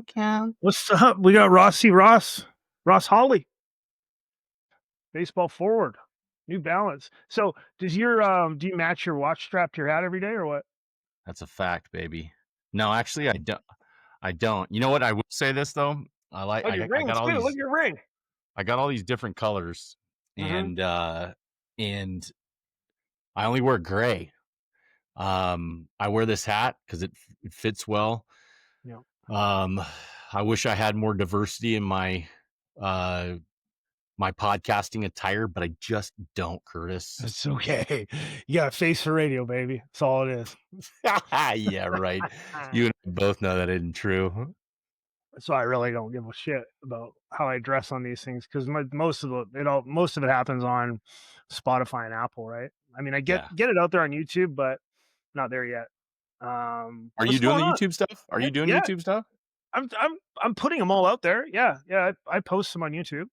Count. What's up? We got Ross Hawley, baseball forward, New Balance. So do you match your watch strap to your hat every day or what? That's a fact, baby. No, actually, I don't. I don't. You know what? I will say this though. I like. Oh, your I got ring all too. Look at these. your ring. I got all these different colors, Mm-hmm. and I only wear gray. I wear this hat because it fits well. Yeah. Um, I wish I had more diversity in uh my podcasting attire, but I just don't, Curtis. It's okay. You got a face for radio, baby. That's all it is. Yeah, right. You and I both know that isn't true. So I really don't give a shit about how I dress on these things because most of it happens on Spotify and Apple, right? I mean, I get Yeah. it out there on YouTube, but not there yet. Are you What's doing going the on? YouTube stuff? Are you doing Yeah, YouTube stuff? I'm putting them all out there. Yeah, yeah. I post them on YouTube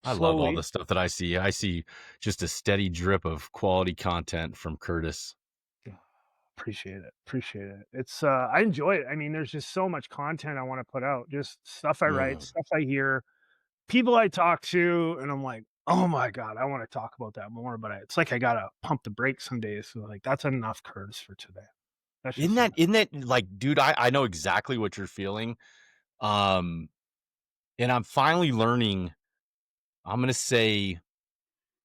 I love all slowly. the stuff that I see. I see just a steady drip of quality content from Curtis. Appreciate it. Appreciate it. It's I enjoy it. I mean, there's just so much content I want to put out. Just stuff I write, Mm. stuff I hear, people I talk to, and I'm like, oh my god, I want to talk about that more. But it's like I gotta pump the brakes some days. So like that's enough, Curtis, for today. That's just enough. Isn't that like, dude, I know exactly what you're feeling. Um, and I'm finally learning, I'm gonna say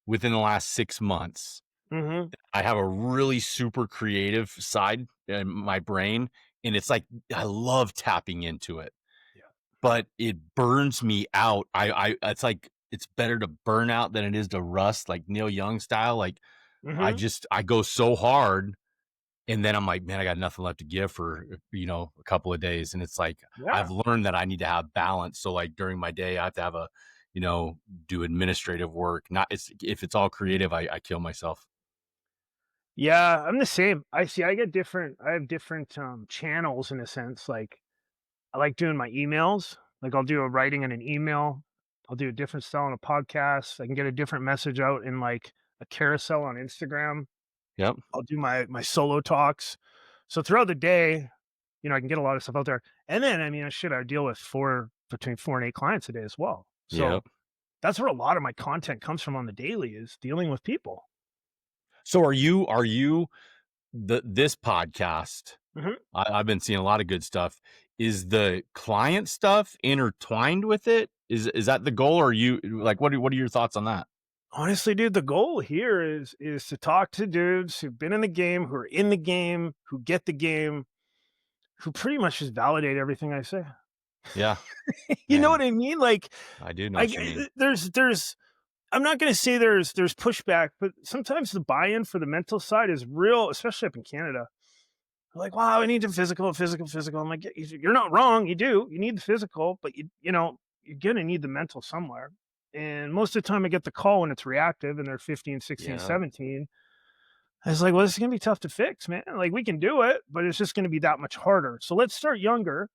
within the last 6 months, Mm-hmm. I have a really super creative side in my brain, and it's like I love tapping into it, Yeah. but it burns me out. It's like it's better to burn out than it is to rust, like Neil Young style. Like Mm-hmm. I go so hard, and then I'm like, man, I got nothing left to give for a couple of days, and it's like Yeah. I've learned that I need to have balance. So like during my day, I have to have do administrative work. Not it's if it's all creative, I kill myself. Yeah. I'm the same. I see. I have different channels in a sense. Like I like doing my emails. Like I'll do a writing in an email. I'll do a different style on a podcast. I can get a different message out in like a carousel on Instagram. Yep. I'll do my solo talks. So throughout the day, I can get a lot of stuff out there. And then I mean, I deal with between 4 and 8 clients a day as well. So Yep. that's where a lot of my content comes from on the daily is dealing with people. So are you this podcast? Mhm. I've been seeing a lot of good stuff. Is the client stuff intertwined with it? Is that the goal, or are you like what are your thoughts on that? Honestly, dude, the goal here is to talk to dudes who've been in the game, who are in the game, who get the game, who pretty much just validate everything I say. Yeah, You know man, what I mean? Like, I do know I what you mean. there's I'm not gonna say there's pushback, but sometimes the buy-in for the mental side is real, especially up in Canada. Like, wow, I need the physical, physical, physical. I'm like, you're not wrong. You do. You need the physical, but you're gonna need the mental somewhere. And most of the time, I get the call when it's reactive, and they're 15, 16, Yeah. 17. I was like, well, this is gonna be tough to fix, man. Like, we can do it, but it's just gonna be that much harder. So let's start younger.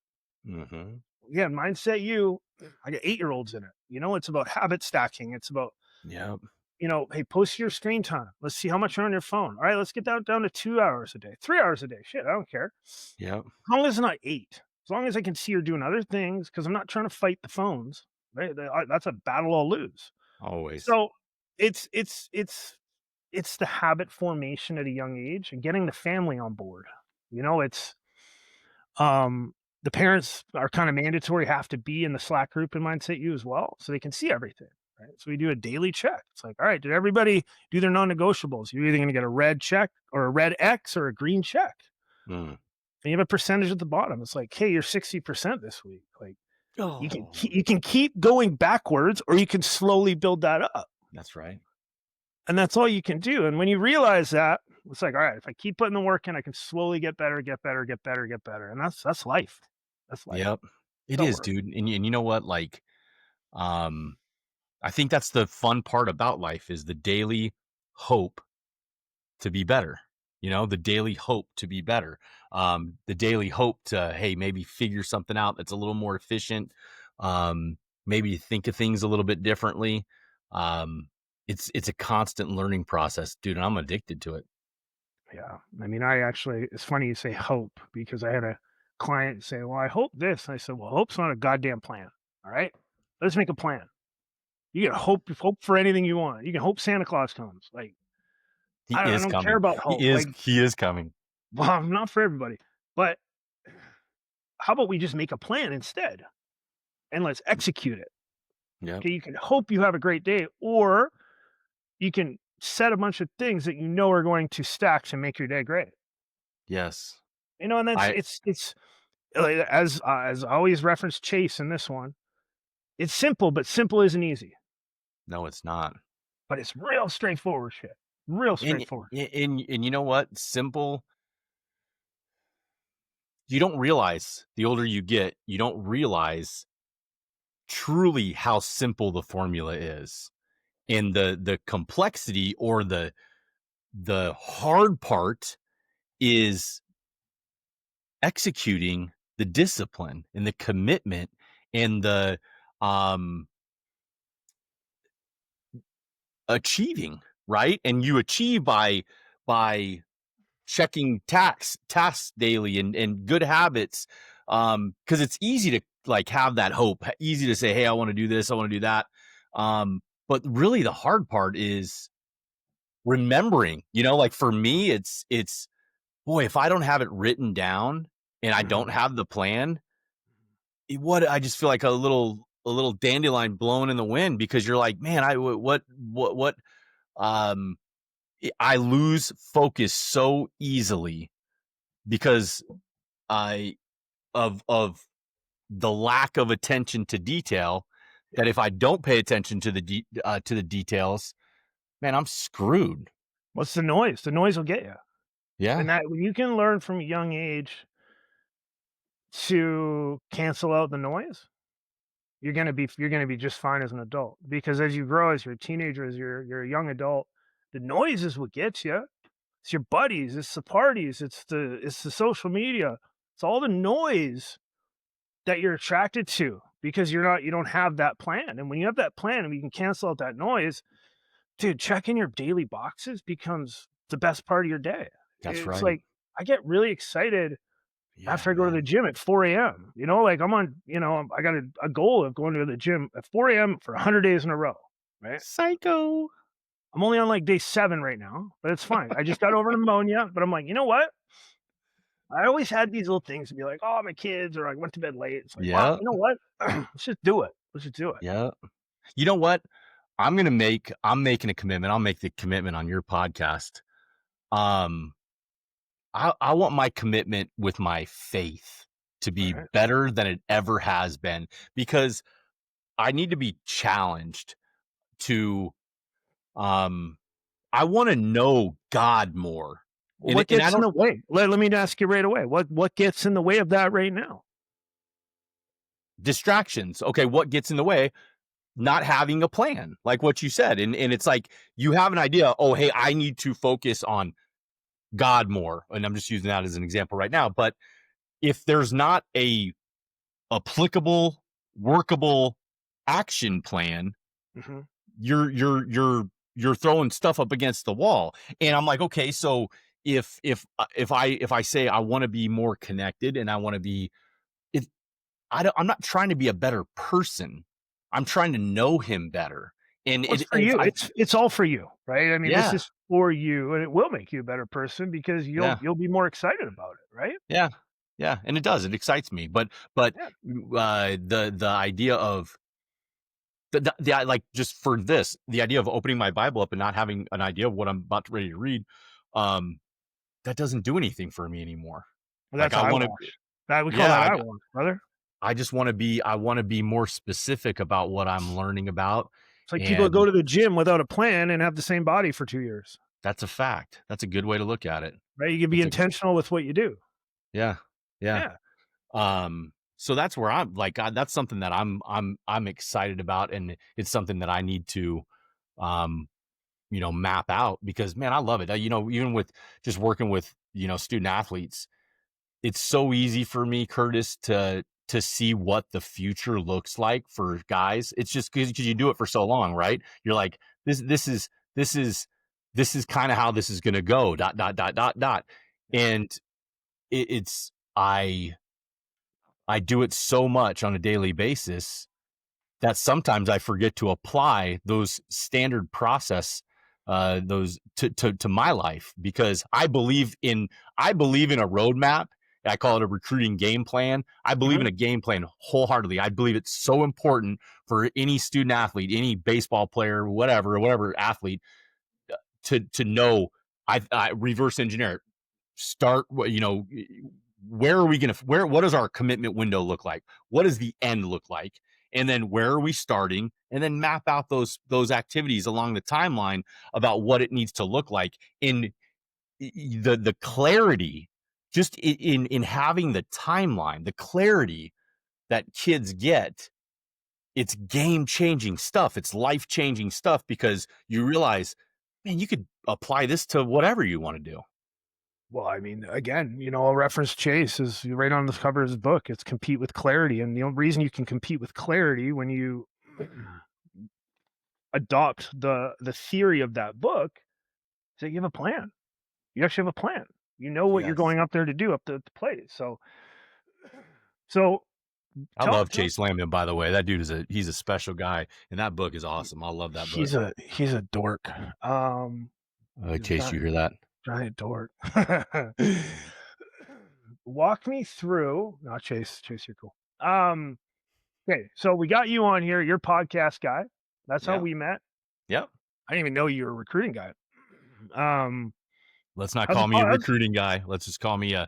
Mm-hmm. Again, mindset you. I got 8-year-olds in it. It's about habit stacking. It's about Yep. hey, post your screen time. Let's see how much you're on your phone. All right, let's get down to 2 hours a day, 3 hours a day. Shit, I don't care. Yep. As long as it's not 8. As long as I can see you're doing other things, because I'm not trying to fight the phones. Right, that's a battle I'll lose. Always. So it's the habit formation at a young age and getting the family on board. It's the parents are kind of mandatory, have to be in the Slack group in Mindset U as well, so they can see everything. Right. So we do a daily check. It's like, all right, did everybody do their non-negotiables? You're either going to get a red check or a red X or a green check. Mm. And you have a percentage at the bottom. It's like, hey, you're 60% this week. Like Oh, you can keep going backwards or you can slowly build that up. that's right. And that's all you can do. And when you realize that, it's like, all right, if I keep putting the work in, I can slowly get better, get better, get better, get better. And that's life. That's life. Yep. It That is, works. dude. And you know what? Like, um, I think that's the fun part about life is the daily hope to be better. The daily hope to be better. The daily hope to, hey, maybe figure something out that's a little more efficient. Maybe think of things a little bit differently. It's a constant learning process, dude, and I'm addicted to it. Yeah. I mean, it's funny you say hope because I had a client saying, "Well, I hope this." And I said, "Well, hope's not a goddamn plan. All right, let's make a plan. You can hope for anything you want. You can hope Santa Claus comes. Like He I is don't care coming. about hope. Like, He is coming. well, not for everybody, but how about we just make a plan instead and let's execute it? Yep. Okay, you can hope you have a great day, or you can set a bunch of things that you know are going to stack to make your day great. Yes. And that's I it's like, as I always reference Chase in this one. It's simple, but simple isn't easy. No, it's not. But it's real straightforward shit. Real And straightforward. and you know what? Simple. You don't realize the older you get, you don't realize truly how simple the formula is. And the complexity or the hard part is executing the discipline and the commitment and the um achieving, right? And you achieve by checking tasks daily and good habits. Because it's easy to like have that hope, easy to say, hey, I want to do this, I want to do that. But really the hard part is remembering, like for me, it's boy, if I don't have it written down and I Mhm. don't have the plan, what I just feel like a little dandelion blowing in the wind because you're like, man, what um I lose focus so easily because I of the lack of attention to detail Yeah. that if I don't pay attention to the details, man, I'm screwed. What's the noise? The noise will get you. Yeah, And that when you can learn from a young age to cancel out the noise, you're gonna be just fine as an adult. Because as you grow, as you're a teenager, as you're a young adult, the noise is what gets you. It's your buddies, it's the parties, it's the social media. It's all the noise that you're attracted to because you don't have that plan. And when you have that plan and we can cancel out that noise, dude, checking your daily boxes becomes the best part of your day. that's It's right. like I get really excited Yeah, after I go to the man. gym at 4 a.m. Like I'm on, I got a goal of going to the gym at 4 a.m. for 100 days in a row, right? Psycho. I'm only on like day 7 right now, but it's fine. I just got over pneumonia, but I'm like, you know what? I always had these little things to be like, oh, my kids, or I went to bed late. It's like, wow, Yeah, you know what? Let's just do it. Let's just do it. yeah. You know what? I'm making a commitment. I'll make the commitment on your podcast. Um, I want my commitment with my faith to All be right. better than it ever has been because I need to be challenged to um I want to know God more. Well, And what and I gets in don't the way? Let me ask you right away. What gets in the way of that right now? distractions. Okay, what gets in the way? Not having a plan, like what you said. And it's like you have an idea, oh hey, I need to focus on God more. And I'm just using that as an example right now, but if there's not a applicable, workable action plan, Mhm. you're throwing stuff up against the wall. And I'm like, okay, so if I say I want to be more connected and I want to be if I'm not trying to be a better person. I'm trying to know him better. And Well, it's it for if you. I It's all for you, right? I mean, this yeah, is for you, and it will make you a better person because you'll yeah, you'll be more excited about it, right? yeah, yeah. And it does. It excites me. But Yeah. the idea of like just for this, the idea of opening my Bible up and not having an idea of what I'm about to ready to read, um, that doesn't do anything for me anymore. Well, Like that's I want to, eyewash. That we call yeah, that eyewash, brother. I just want to be, I want to be more specific about what I'm learning about, It's like people that go and to the gym without a plan and have the same body for 2 years, that's a fact. That's a good way to look at it. right? You can be That's a intentional with what you do. yeah, yeah. Yeah. So that's where I'm like, God, that's something that I'm excited about, and it's something that I need to, um, map out because man, I love it. Even with just working with, student athletes, it's so easy for me, Curtis, to see what the future looks like for guys. It's just because you do it for so long, right? You're like, this is kind of how this is gonna go, dot, dot, dot, dot, dot. Yeah. And it's I I do it so much on a daily basis that sometimes I forget to apply those standard process, those to my life because I believe in a roadmap. I call it a recruiting game plan. I believe in Mhm. a game plan wholeheartedly. I believe it's so important for any student athlete, any baseball player, whatever athlete to know. I reverse engineer it. Start where are we going to where what does our commitment window look like, what does the end look like, and then where are we starting, and then map out those activities along the timeline about what it needs to look like in the clarity, just in having the timeline, the clarity that kids get. It's game changing stuff, it's life changing stuff because you realize, man, you could apply this to whatever you want to do. Well, I mean, again, I'll reference Chase is right on the cover of his book. It's compete with clarity. And the only reason you can compete with clarity when you adopt the theory of that book is that you have a plan. You actually have a plan. You know what you're Yes. going up there to do up the plate. So I tell love tell Chase Lamb, by the way. That dude he's a special guy, and that book is awesome. I love that book. he's a dork. In He's a case you hear that. giant dork. Walk me through, not Chase, you're cool. Okay, so we got you on here. You're a podcast guy. That's how Yeah. we met. Yep. I didn't even know you were a recruiting guy. Um, Let's not how's call it? me a recruiting guy. Let's just call me a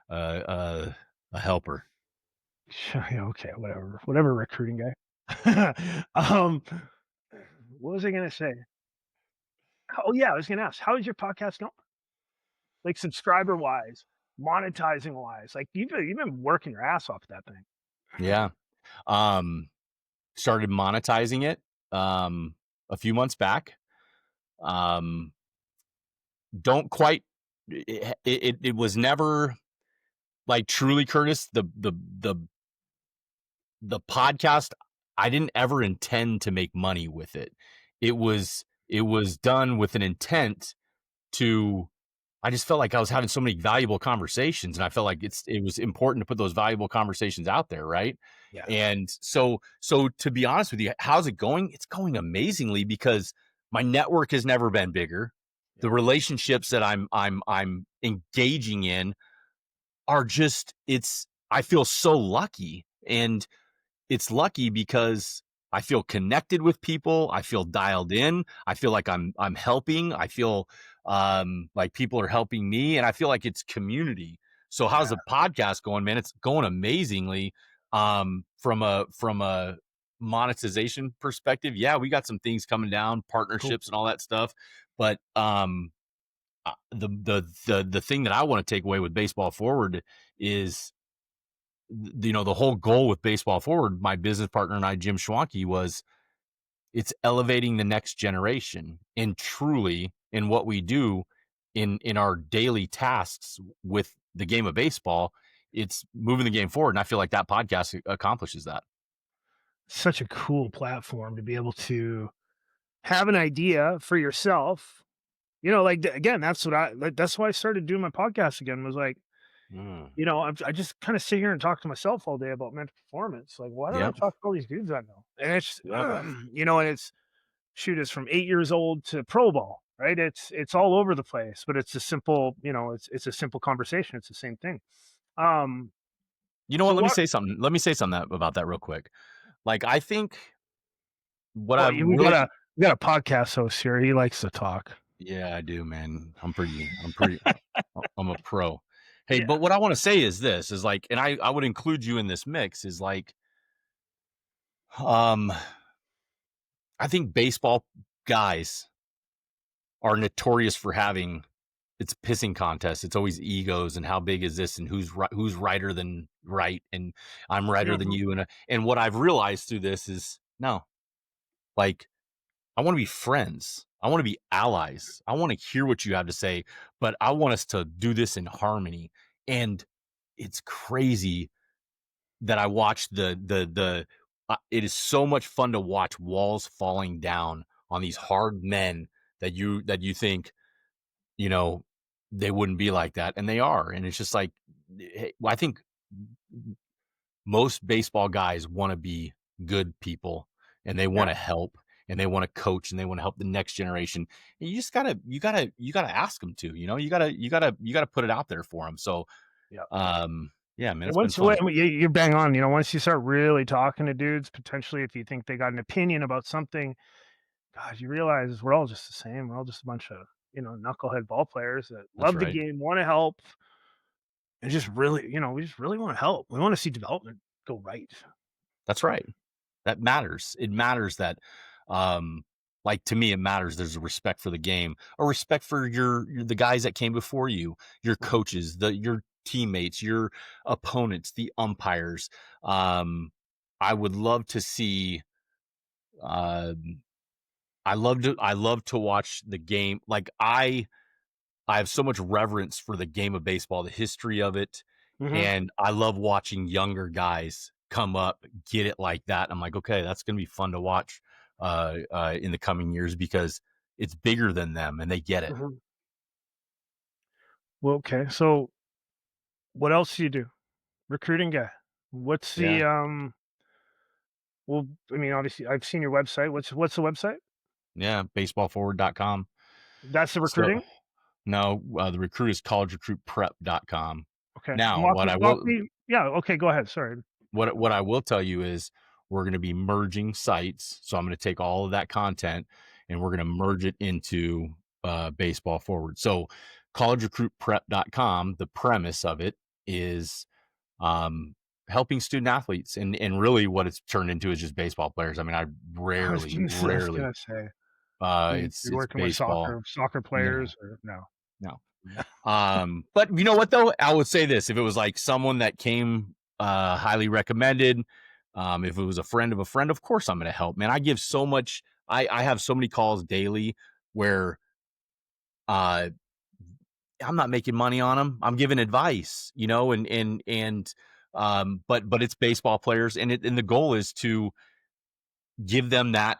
a helper. Yeah, okay, whatever, recruiting guy. um, what was I gonna say? Oh yeah, I was gonna ask, how is your podcast going? Like subscriber wise, monetizing wise, like you've been working your ass off at that thing. Yeah. Um, Started monetizing it a few months back. Um, don't quite it was never like truly Curtis, the podcast, I didn't ever intend to make money with it. It was done with an intent to I just felt like I was having so many valuable conversations, and I felt like it was important to put those valuable conversations out there, right? Yeah, And so to be honest with you, how's it going? It's going amazingly because my network has never been bigger. yeah, The relationships that I'm engaging in are just it's I feel so lucky, and it's lucky because I feel connected with people. I feel dialed in. I feel like I'm helping. I feel like people are helping me, and I feel like it's community. So how's yeah. the podcast going, man? It's going amazingly. From a monetization perspective, yeah, we got some things coming down, Cool. partnerships and all that stuff. But the thing that I want to take away with baseball forward is the whole goal with baseball forward, my business partner and I, Jim Schwanke, was it's elevating the next generation, and truly in what we do in our daily tasks with the game of baseball, it's moving the game forward. And I feel like that podcast accomplishes that. Such a cool platform to be able to have an idea for yourself. Like again, that's why I started doing my podcast again. Was like, Mm. I just kind of sit here and talk to myself all day about mental performance. Like, why don't I Yep. talk to all these dudes I know? And it's, Yep. and it's shoot, it's from 8 years old to pro ball, right? It's all over the place, but it's a simple, it's a simple conversation. It's the same thing. Um, You know what? so Let me what? say something. Let me say something about that real quick. Like, I think what Well, I've we got really, a podcast host here. He likes to talk. yeah, I do, man. I'm a pro. Hey, Yeah, but what I want to say is this is like, and I would include you in this mix is like, um, I think baseball guys are notorious for having it's pissing contests. It's always egos and how big is this and who's righter than right and I'm righter than mhm, you. And what I've realized through this is no, like I want to be friends. I want to be allies. I want to hear what you have to say, but I want us to do this in harmony. And it's crazy that I watch it is so much fun to watch walls falling down on these hard men that you think, you know, they wouldn't be like that, and they are. And it's just like, I think most baseball guys want to be good people, and they Yeah, want to help, and they want to coach, and they want to help the next generation. And you just gotta ask them to, you gotta put it out there for them. So, yeah. yeah, man, And it's been once fun. you're bang on, once you start really talking to dudes, potentially if you think they got an opinion about something, God, you realize we're all just the same. We're all just a bunch of, knucklehead ball players that That's love the right. game, wanna help, and just really, we just really wanna help. We wanna see development go right. That's right. That matters. It matters that, um, like to me, it matters. There's a respect for the game, a respect for the guys that came before you, your Mhm, coaches, your teammates, your opponents, the umpires. Um, I would love to see. Um, I love to watch the game. Like I have so much reverence for the game of baseball, the history of it, mhm. and I love watching younger guys come up, get it like that. I'm like, okay, that's gonna be fun to watch in the coming years because it's bigger than them and they get it. Mhm. Well, okay, so what else do you do? Recruiting guy. What's Yeah, the, well, I mean, obviously, I've seen your website. What's the website? yeah, baseballforward.com. That's the So recruiting? no, the recruit is collegerecruitprep.com. Okay. Now, Walk me yeah, okay, go ahead, sorry. what I will tell you is we're going to be merging sites. So I'm going to take all of that content and we're going to merge it into baseball forward. So collegerecruitprep.com, the premise of it is um, helping student athletes. And really what it's turned into is just baseball players. I mean, I I was rarely, gonna say, it's, you're it's working with baseball. soccer No, players or no? no. No. But you know what though? I would say this: if it was like someone that came highly recommended, if it was a friend of a friend, of course I'm going to help. Man, I give so much. I have so many calls daily where uh, I'm not making money on them. I'm giving advice, but it's baseball players, and the goal is to give them that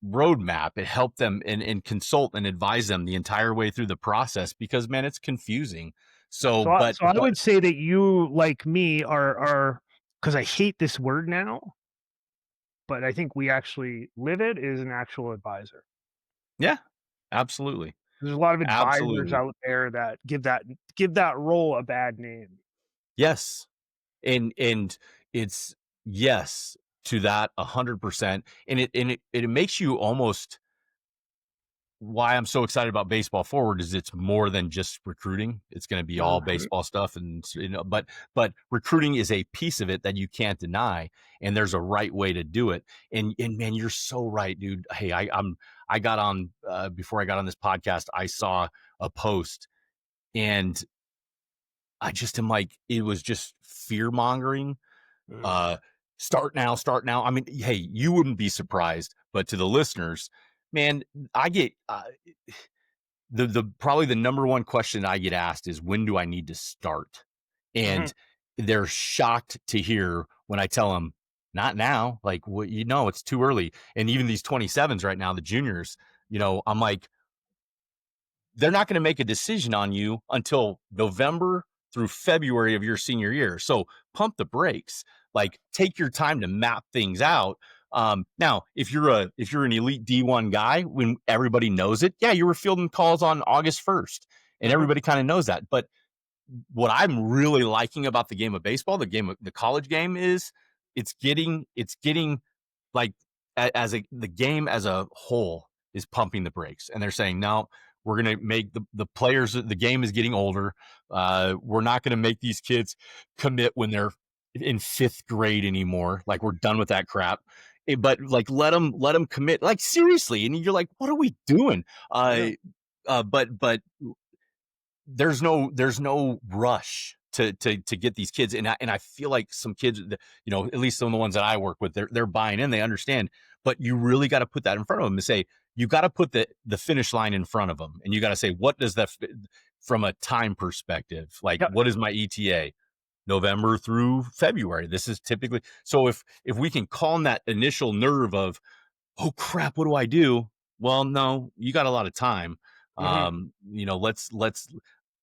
roadmap and help them and consult and advise them the entire way through the process because man, it's confusing. So, So I would say that you, like me, are because I hate this word now, but I think we actually live it, is an actual advisor. yeah, absolutely. There's a lot of advisors Absolutely. out there that give that role a bad name. Yes. And it's yes to that 100%. And it makes you almost why I'm so excited about baseball forward is it's more than just recruiting. It's going to be all Mhm, baseball stuff and but recruiting is a piece of it that you can't deny and there's a right way to do it. And man, you're so right, dude. Hey, I got on before I got on this podcast, I saw a post and I just am like it was just fear mongering. mhm, Uh start now, start now. I mean, hey, you wouldn't be surprised, but to the listeners, man, I get the probably the number one question I get asked is when do I need to start? mhm. And they're shocked to hear when I tell them not now, like what it's too early. And even these 27s right now, the juniors, I'm like they're not going to make a decision on you until November through February of your senior year. So pump the brakes. Like take your time to map things out. Now, if you're an elite D1 guy, when everybody knows it, yeah, you were fielding calls on August 1st, and Mhm, everybody kind of knows that. But what I'm really liking about the game of baseball, the college game, is it's getting like the game as a whole is pumping the brakes, and they're saying no. We're gonna make the players. The game is getting older. We're not gonna make these kids commit when they're in fifth grade anymore. Like we're done with that crap. But like let them commit. Like seriously, and you're like, what are we doing? yeah, Uh, but there's no rush to get these kids and I feel like some kids at least some of the ones that I work with they're buying in, they understand, but you really got to put that in front of them and say you got to put the finish line in front of them and you got to say what does that from a time perspective, like yep, what is my ETA November through February, this is typically. So if we can calm that initial nerve of oh crap what do I do, well no, you got a lot of time. mhm. Let's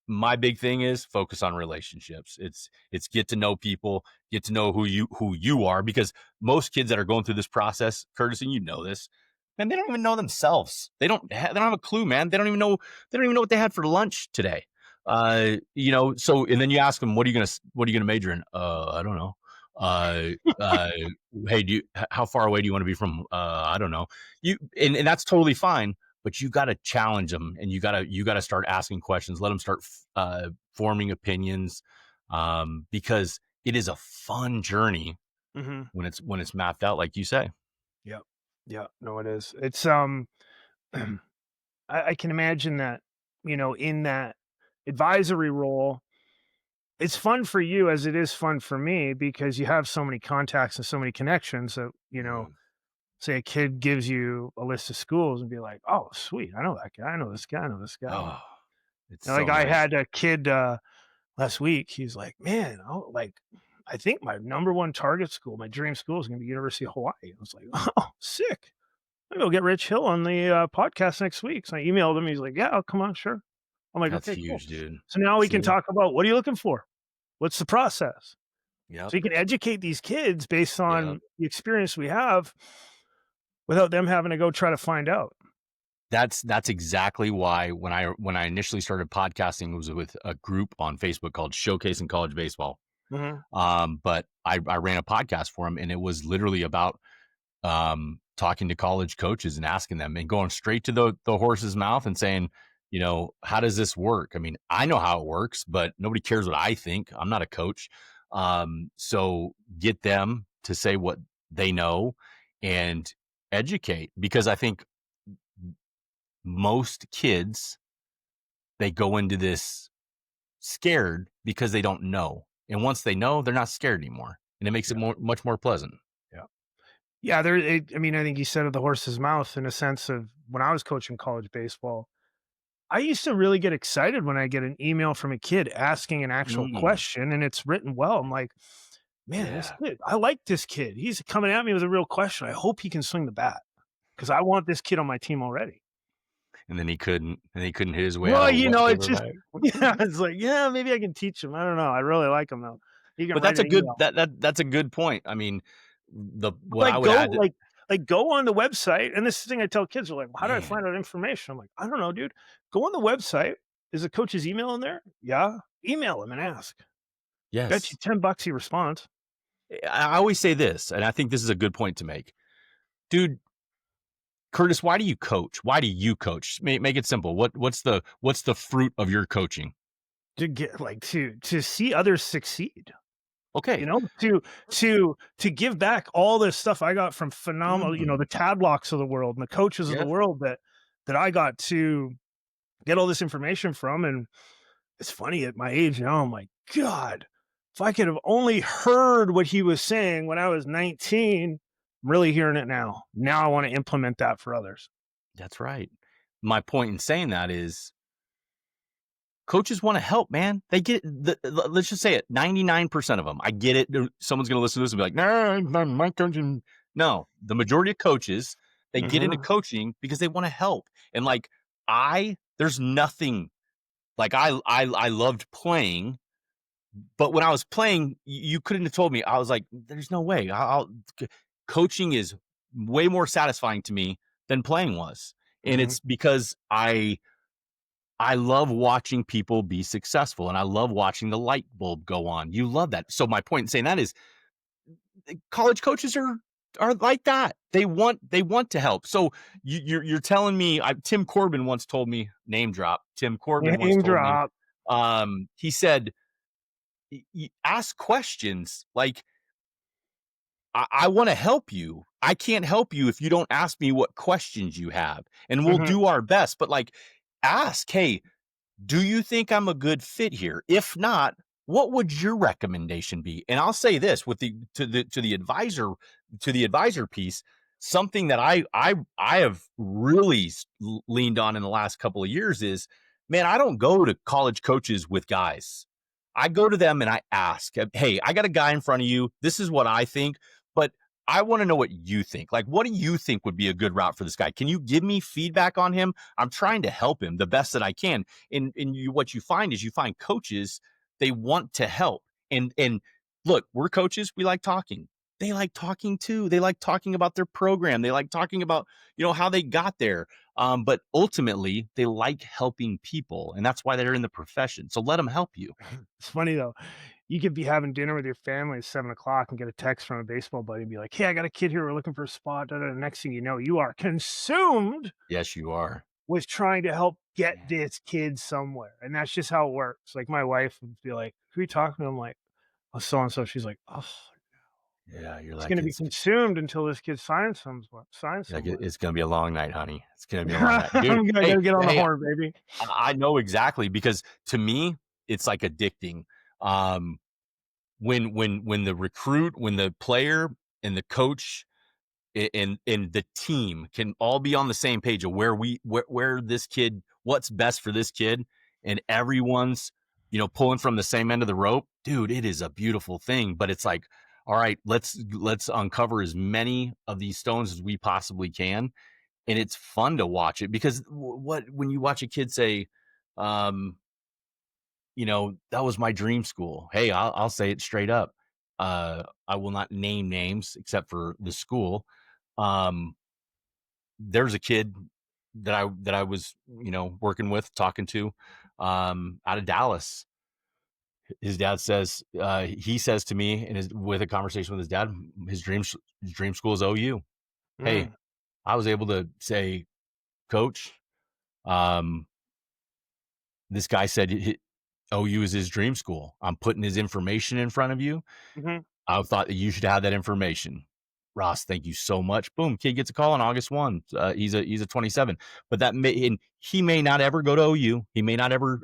my big thing is focus on relationships. It's get to know people, get to know who you are, because most kids that are going through this process, Curtis, and you know this, man, they don't even know themselves. They don't have a clue, man. They don't even know what they had for lunch today. So and then you ask them, what are you gonna major in? I don't know. Uh, uh, hey, how far away do you want to be from? I don't know. And that's totally fine, but you got to challenge them, and you got to start asking questions. Let them start forming opinions, because it is a fun journey Mhm. when it's mapped out, like you say. Yep. Yeah. No, it is. It's, I can imagine that, in that advisory role, it's fun for you as it is fun for me because you have so many contacts and so many connections that, Mm. say a kid gives you a list of schools and be like, "Oh, sweet. I know that guy. I know this guy. I know this guy." Oh, it's Like so I nice. had a kid last week. He's like, "Man, I think my number one target school, my dream school is going to be University of Hawaii." I was like, "Oh, sick. Maybe I'll get Rich Hill on the podcast next week." So I emailed him. He's like, "Yeah, I'll come on, sure." I'm like, That's "Okay, cool." huge, dude. So now we can See? talk about what are you looking for? What's the process? Yep. So you can educate these kids based Yep. on the experience we have without them having to go try to find out. That's exactly why when I initially started podcasting, it was with a group on Facebook called Showcasing College Baseball. Mhm. But I ran a podcast for them, and it was literally about talking to college coaches and asking them and going straight to the horse's mouth and saying, how does this work? I mean, I know how it works, but nobody cares what I think. I'm not a coach. So get them to say what they know and educate, because I think most kids, they go into this scared because they don't know. And once they know, they're not scared anymore. And it makes it Yeah, much more pleasant. yeah. Yeah, I mean, I think you said of the horse's mouth in a sense of when I was coaching college baseball, I used to really get excited when I get an email from a kid asking an actual Mm, question and it's written well. I'm like, "Man, this yeah. kid, I like this kid. He's coming at me with a real question. I hope he can swing the bat because I want this kid on my team already." And he couldn't hit his way out Well, of a wet it's paper just bag. yeah, it's like, yeah, maybe I can teach him. I don't know. I really like him though. He can But write that's an a good email. that's a good point. I mean, the what I Like, would go add, like, go on the website, and this is the thing I tell kids, are like, "Well, how do I man, find out information?" I'm like, "I don't know, dude. Go on the website. Is the coach's email in there? Yeah. Email him and ask. Bet you yes. $10 he responds." I always say this, and I think this is a good point to make. Dude, Curtis, why do you coach? Why do you coach? Make it simple. What's the fruit of your coaching? To get like, to see others succeed, Okay. to give back all this stuff I got from phenomenal, Mm, the Tadlocks of the world and the coaches of the yes. world that I got to get all this information from, and it's funny at my age now, I'm like, "God, if I could have only heard what he was saying when I was 19, I'm really hearing it now. Now I wanna implement that for others." That's right. My point in saying that is coaches want to help, man. They get let's just say it, 99% of them. I get it. Someone's going to listen to this and be like, "No, my coaching." No, the majority of coaches, they get into Mhm, coaching because they want to help. And like there's nothing like I loved playing, but when I was playing, you couldn't have told me. I was like, "There's no way." Coaching is way more satisfying to me than playing was, and mhm. it's because I love watching people be successful, and I love watching the light bulb go on. You love that. So my point in saying that is college coaches are like that. They want to help. So you're telling me Tim Corbin once told me, name drop. Tim Corbin once Name told me, drop. he said, ask questions like, I want to help you. I can't help you if you don't ask me what questions you have, and we'll Mhm, do our best. But like, ask, hey, do you think I'm a good fit here? If not, what would your recommendation be? And I'll say this with the advisor piece, something that I have really leaned on in the last couple of years is, man, I don't go to college coaches with guys. I go to them and I ask, hey, I got a guy in front of you. This is what I think, but I want to know what you think. Like, what do you think would be a good route for this guy? Can you give me feedback on him? I'm trying to help him the best that I can. And what you find is you find coaches, they want to help. And look, we're coaches, we like talking. They like talking too. They like talking about their program. They like talking about, how they got there. But ultimately, they like helping people, and that's why they're in the profession. So let them help you. It's funny though. You could be having dinner with your family at 7 o'clock and get a text from a baseball buddy and be like, "Hey, I got a kid here. We're looking for a spot." Da, da, da. Next thing you know, you are consumed Yes, you are. with trying to help get this kid somewhere. And that's just how it works. Like my wife would be like, "Who are you talking to?" I'm like, "Oh, so and so." She's like, "Oh, Yeah, you're it's like gonna be consumed until this kid signs somewhere." it's gonna be a long night, honey. It's gonna be a long night, dude. I Hey, gotta get on the hey, horn, baby. I know exactly because to me, it's like addicting. Um, when the recruit, when the player and the coach and the team can all be on the same page of where this kid, what's best for this kid, and everyone's pulling from the same end of the rope, dude, it is a beautiful thing. But it's like, all right, let's uncover as many of these stones as we possibly can, and it's fun to watch it because what when you watch a kid say, um that was my dream school. Hey, I'll say it straight up. I will not name names except for the school. Um, there's a kid that I was, working with, talking to, out of Dallas. His dad says, he says to me with a conversation with his dad, his dream school is OU. Hey, Mm, I was able to say, Coach, um, this guy said OU is his dream school. I'm putting his information in front of you. mhm. I thought that you should have that information. Ross, thank you so much. Boom, kid gets a call on August 1. He's a 27. But and he may not ever go to OU. He may not ever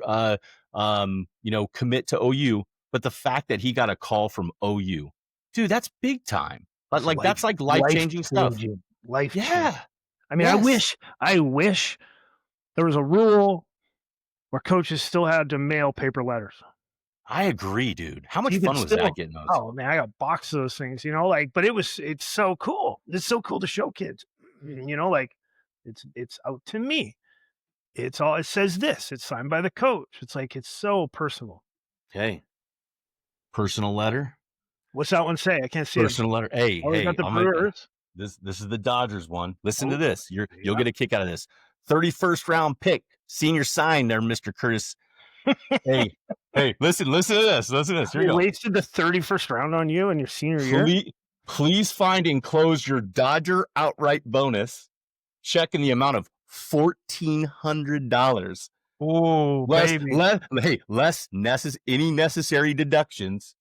commit to OU. But the fact that he got a call from OU, dude, that's big time. But It's like that's like life-changing stuff. life-changing, life-changing. Yeah. I mean, Yes. I wish there was a rule where coaches still had to mail paper letters. I agree, dude. How So much you could fun was that still getting those? oh, man, I got a box of those things, like, but it's so cool. It's so cool to show kids, like, it's out to me. It says this, it's signed by the coach. It's like, it's so personal. Hey, personal letter. What's that one say? I can't see it. Personal letter. Hey, Oh, we hey, got the I'm a Brewers. this is the Dodgers one. Listen to Oh, this. You'll yeah. get a kick out of this. 31st round pick, senior sign there, Mr. Curtis. Hey, hey, listen to this. Listen to this. Here They you go. wasted the 31st round on you in your senior year? Please, please find and close your Dodger outright bonus check in the amount of $1,400. Oh, baby. Any necessary deductions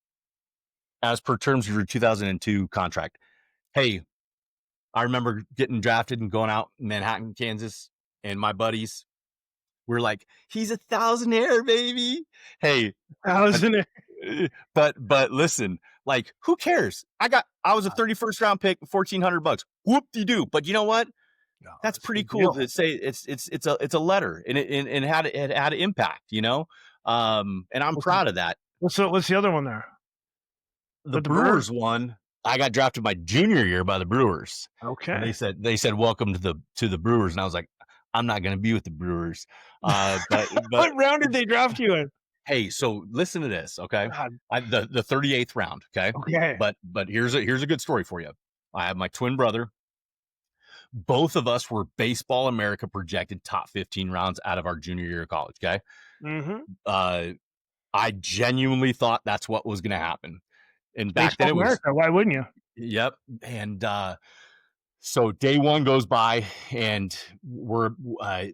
as per terms of your 2002 contract. Hey, I remember getting drafted and going out in Manhattan, Kansas, and my buddies were like, "He's a thousandaire, baby." Hey, but Wasn't it? but listen, like, who cares? I was a 31st round pick, $1,400. Whoop de doo. But you know what? No, That's it's a pretty big cool deal. to say it's a letter and it had an impact. And I'm What's the proud of that. what's the other one there? The With the Brewers? Brewers one, I got drafted my junior year by the Brewers, and Okay. they said welcome to the Brewers, and I was like, I'm not going to be with the Brewers. But What round did they draft you in? hey, so listen to this, okay? God, The 38th round, okay? okay. But here's a good story for you. I have my twin brother. Both of us were Baseball America projected top 15 rounds out of our junior year of college. Okay, Mhm. uh, I genuinely thought that's what was going to happen. And back then Baseball it was, America, why wouldn't you? yep. And so day one goes by, and we're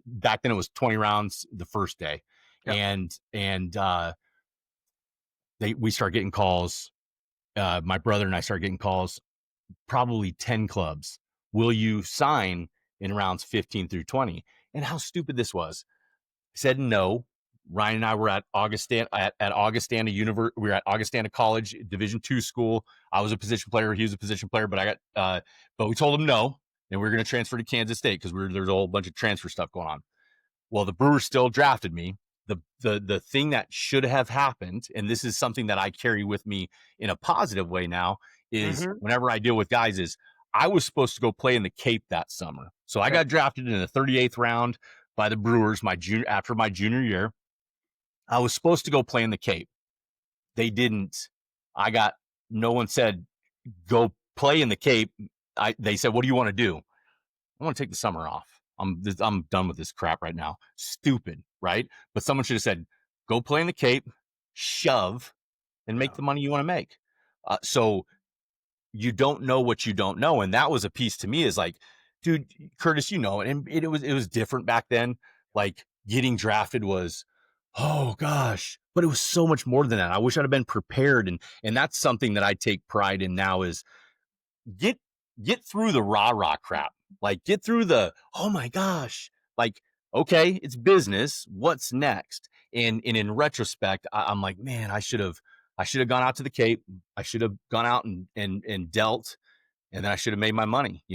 back then it was 20 rounds the first day, Yeah. and we start getting calls. My brother and I start getting calls. Probably 10 clubs. Will you sign in rounds 15 through 20? And how stupid this was. I said no. Ryan and I were at Augustana We were at Augustana College, Division II school. I was a position player. He was a position player, but we told him no, and we were going to transfer to Kansas State because there's a whole bunch of transfer stuff going on. Well, the Brewers still drafted me. The thing that should have happened, and this is something that I carry with me in a positive way now, is Mhm. whenever I deal with guys is I was supposed to go play in the Cape that summer. So I Okay. got drafted in the 38th round by the Brewers after my junior year. I was supposed to go play in the Cape. They didn't. I got no one said go play in the Cape. They said, "What do you want to do?" I want to take the summer off. I'm done with this crap right now. Stupid, right? But someone should have said, "Go play in the Cape, shove, and make Yeah. the money you want to make." So you don't know what you don't know, and that was a piece to me is like, dude, Curtis, and it was different back then. Like getting drafted was, oh gosh, but it was so much more than that. I wish I'd have been prepared, and that's something that I take pride in now is get get through the rah-rah crap. Like get through the, oh my gosh. Like, okay, it's business. What's next? And in retrospect, I'm like, man, I should have gone out to the Cape. I should have gone out and dealt, and then I should have made my money.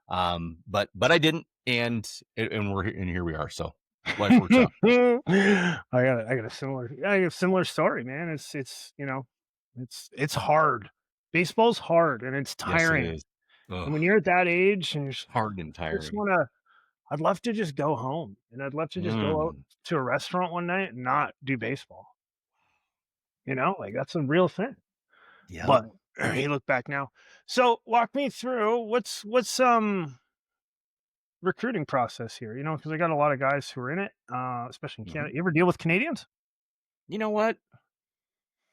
But I didn't, and here we are. So life works out. I got a similar story, man. It's hard. Baseball's hard and it's Yes, it tiring. is. Ugh, And when you're at that age and hard and I just tiring. wanna I'd love to just go home, and I'd love to just go out Mm, to a restaurant one night and not do baseball, like, that's a real thing. yep. But you look back now. So, walk me through what's recruiting process here, because I got a lot of guys who are in it, especially in Mhm. Canada. You ever deal with Canadians? You know what?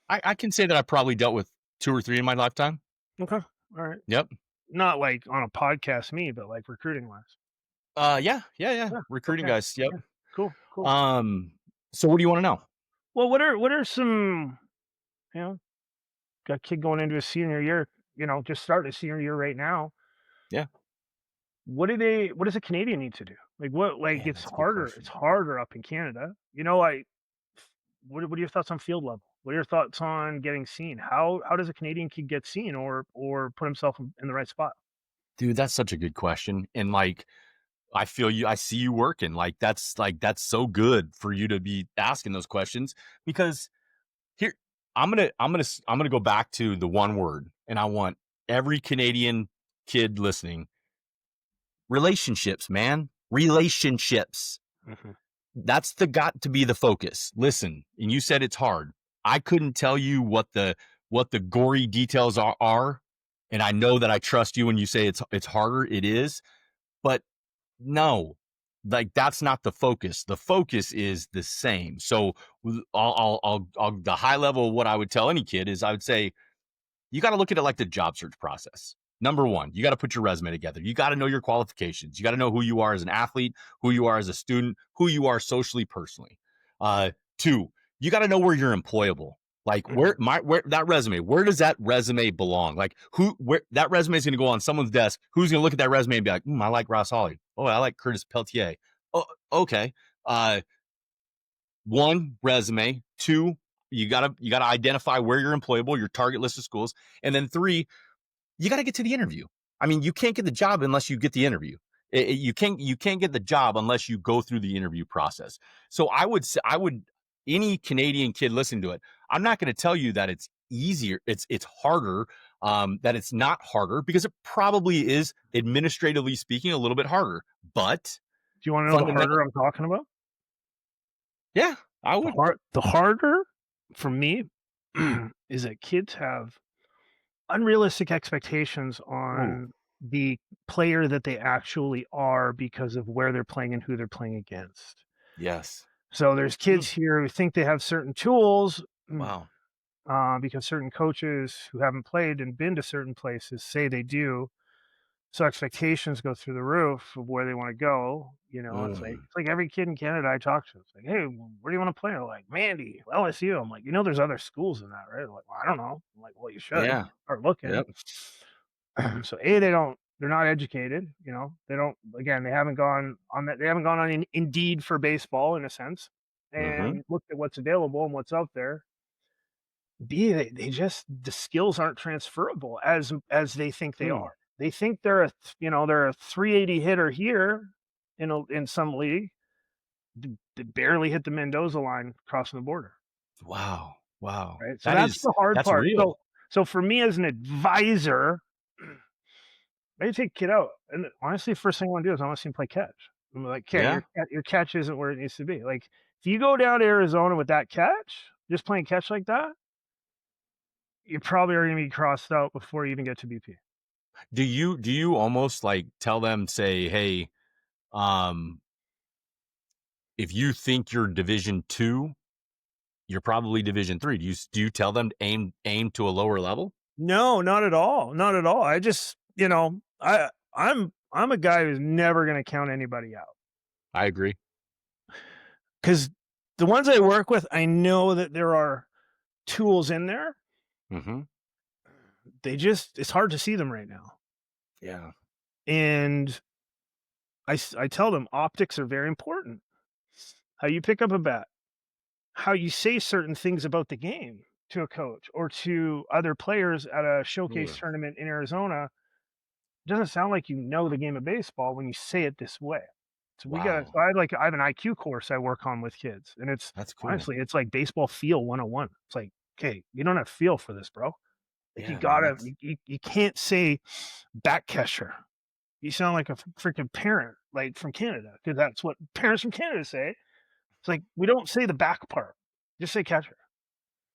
I can say that I probably dealt with two or three in my lifetime. Okay, alright. Yep. Not like on a podcast me, but, like, recruiting wise. Yeah, yeah, yeah. Yeah, Recruiting okay, guys. Yep. yeah. Cool, cool. Um, so what do you want to know? Well, what are some you know, got a kid going into his senior year, just starting his senior year right now. Yeah. What does a Canadian need to do? Like, Man, it's that's a good harder question. up in Canada. What are your thoughts on field level? What are your thoughts on getting seen? How does a Canadian kid get seen or put himself in the right spot? Dude, that's such a good question. And like I feel you, I see you working. Like that's so good for you to be asking those questions because here I'm gonna go back to the one word, and I want every Canadian kid listening. Relationships, man. Relationships. Mhm. That's got to be the focus. Listen, and you said it's hard. I couldn't tell you what the gory details are, and I know that I trust you when you say it's harder. It is, but no, like that's not the focus. The focus is the same. So the high level of what I would tell any kid is I would say you got to look at it like the job search process. Number one, you got to put your resume together. You got to know your qualifications. You got to know who you are as an athlete, who you are as a student, who you are socially, personally. Two, you got to know where you're employable. Like Mhm. where that resume, where does that resume belong? Like where that resume is going to go on someone's desk. Who's going to look at that resume and be like, I like Ross Hawley. Oh, I like Curtis Peltier. Oh, okay. One, resume. Two, you gotta identify where you're employable, your target list of schools, and then three, you got to get to the interview. I mean, you can't get the job unless you get the interview. You can't get the job unless you go through the interview process. So I would say any Canadian kid listening to it. I'm not going to tell you that it's easier. It's harder. That it's not harder because it probably is administratively speaking a little bit harder. But Do you want to know the fundamental, harder I'm talking about? yeah, I would. The harder for me is that kids have unrealistic expectations Ooh, on the player that they actually are because of where they're playing and who they're playing against. yes. So there's Mm, kids here who think they have certain tools, wow. because certain coaches who haven't played and been to certain places say they do. So expectations go through the roof of where they want to go. Mm, It's like every kid in Canada I talk to. It's like, hey, where do you want to play? They're like, Mandy, LSU. I'm like, there's other schools in that, right? They're like, well, I don't know. I'm like, well, you should yeah. start looking. Yep. So they're not educated. They don't. Again, they haven't gone on that. They haven't gone on Indeed for baseball in a sense, Mm-hmm. and looked at what's available and what's out there. B, they just the skills aren't transferable as they think they Mm, are. They think they're a 380 hitter here in some league. They barely hit the Mendoza line crossing the border, wow. Wow. right? So That that's is the hard that's part. So real. So for me as an advisor, maybe take a kid out, and honestly, first thing I wanna do is I wanna see him play catch. I'm like, "Okay, Yeah. your catch isn't where it needs to be." Like, if you go down to Arizona with that catch, just playing catch like that, you probably are gonna be crossed out before you even get to BP. Do you almost like tell them, say, hey, um, if you think you're Division 2, you're probably Division 3. Do you tell them to aim to a lower level? No, not at all, not at all. I just, I'm a guy who's never gonna count anybody out, I agree. because the ones I work with, I know that there are tools in there. Hmm. It's hard to see them right now. Yeah. And I tell them optics are very important. How you pick up a bat, how you say certain things about the game to a coach or to other players at a showcase Ugh. tournament in Arizona. It doesn't sound like you know the game of baseball when you say it this way. Wow. I have an IQ course I work on with kids, and it's That's cool. honestly, it's like baseball feel 101. It's like, okay, you don't have feel for this, bro. Like you Yeah, man. gotta, That's you can't say back catcher. You sound like a freaking parent, like from Canada, because that's what parents from Canada say. It's like we don't say the back part. Just say catcher.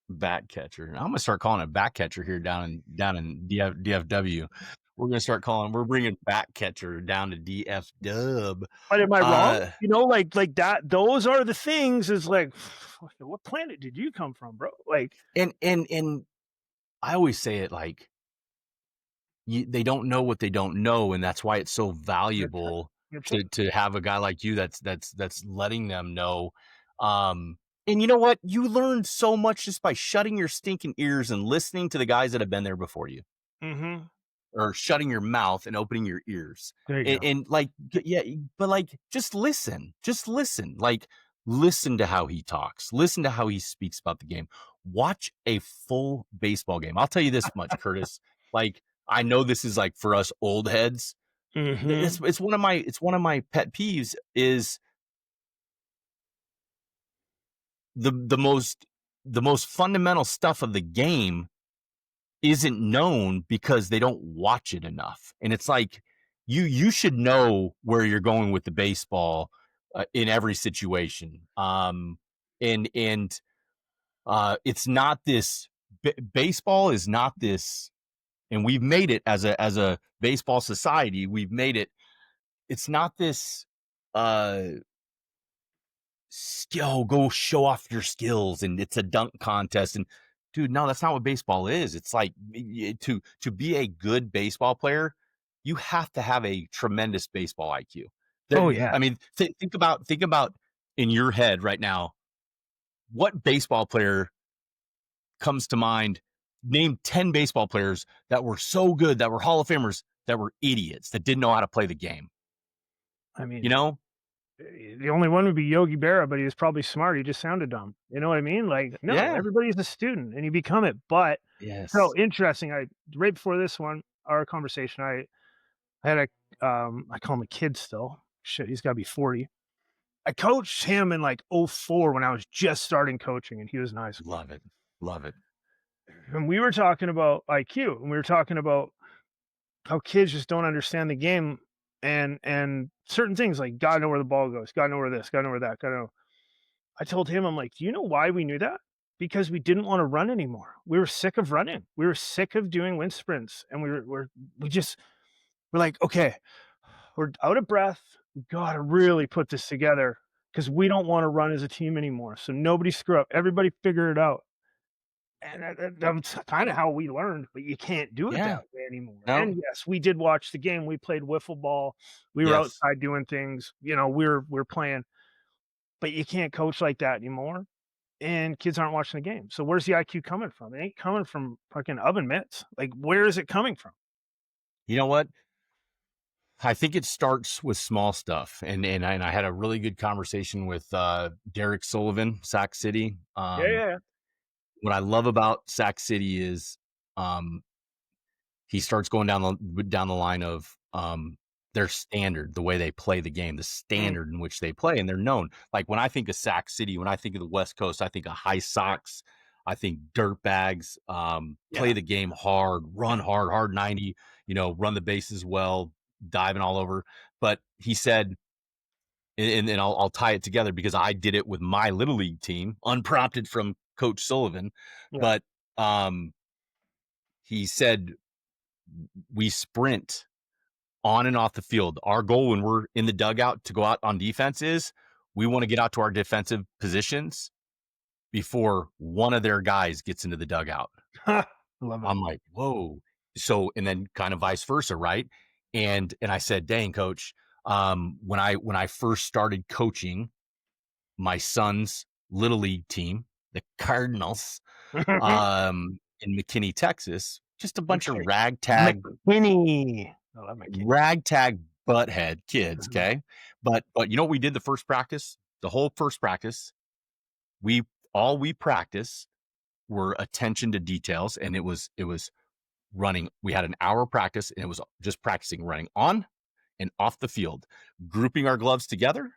bat catcher. I'm gonna start calling it bat catcher here down in DFW. We're bringing bat catcher down to DF Dub. But am I wrong? Uh, Like that. Those are the things. Is like, what planet did you come from, bro? Like, and I always say it like they don't know what they don't know, and that's why it's so 100%, valuable 100%. to have a guy like you that's letting them know. And you know what? You learn so much just by shutting your stinking ears and listening to the guys that have been there before you, Mhm. or shutting your mouth and opening your ears. There you And, go. and like, yeah, but like, just listen, like, listen to how he talks, listen to how he speaks about the game. Watch a full baseball game. I'll tell you this much, Curtis. Like, I know this is like for us old heads. Mhm. It's one of my pet peeves is the most fundamental stuff of the game isn't known because they don't watch it enough. And it's like you should know where you're going with the baseball in every situation. And it's not this baseball is not this, and we've made it as a baseball society. We've made it. It's not this. Go show off your skills and it's a dunk contest. And dude, no, that's not what baseball is. It's like to be a good baseball player, you have to have a tremendous baseball IQ. Oh yeah. I mean, think about in your head right now, what baseball player comes to mind? Name 10 baseball players that were so good, that were Hall of Famers, that were idiots, that didn't know how to play the game. I You mean, know? the only one would be Yogi Berra, but he was probably smart. He just sounded dumb. You know what I mean? Like, no, Yeah. everybody's a student, and you become it. But so Yes. interesting. I right before this one, our conversation, I had I call him a kid still. Shit, he's got to be 40. I coached him in like '04 when I was just starting coaching, and he was in high school. Love it. Love it. And we were talking about IQ, and we were talking about how kids just don't understand the game, and certain things like gotta know where the ball goes, gotta know where this, gotta know where that, gotta know. I told him, I'm like, do you know why we knew that? Because we didn't want to run anymore. We were sick of running. We were sick of doing wind sprints, and we're like, okay, we're out of breath. We gotta really put this together because we don't want to run as a team anymore. So nobody screw up. Everybody figure it out. And that was kind of how we learned, but you can't do it Yeah. that way anymore. No. And yes, we did watch the game. We played wiffle ball. We were Yes. outside doing things. We're playing, but you can't coach like that anymore. And kids aren't watching the game. So where's the IQ coming from? It ain't coming from fucking oven mitts. Like, where is it coming from? You know what? I think it starts with small stuff, and I had a really good conversation with Derek Sullivan, Sac City. Yeah, yeah, yeah. What I love about Sac City is um, he starts going down the line of their standard, the way they play the game, the Mm, standard in which they play, and they're known. Like when I think of Sac City, when I think of the West Coast, I think of high socks, I think dirt bags, play Yeah. the game hard, run hard, hard 90, run the bases well, diving all over. But he said, and I'll tie it together because I did it with my little league team, unprompted from Coach Sullivan. Yeah. But um, he said we sprint on and off the field. Our goal when we're in the dugout to go out on defense is we want to get out to our defensive positions before one of their guys gets into the dugout. Love it. I'm like, whoa. So, and then kind of vice versa, right? And I said, dang, coach, when I first started coaching my son's little league team, the Cardinals, in McKinney, Texas, just a bunch of Okay. ragtag McKinney. I love McKinney. ragtag butthead kids, Mhm. okay? But you know what we did the first practice? The whole first practice, we all we practiced were attention to details, and it was running. We had an hour practice, and it was just practicing running on and off the field, grouping our gloves together,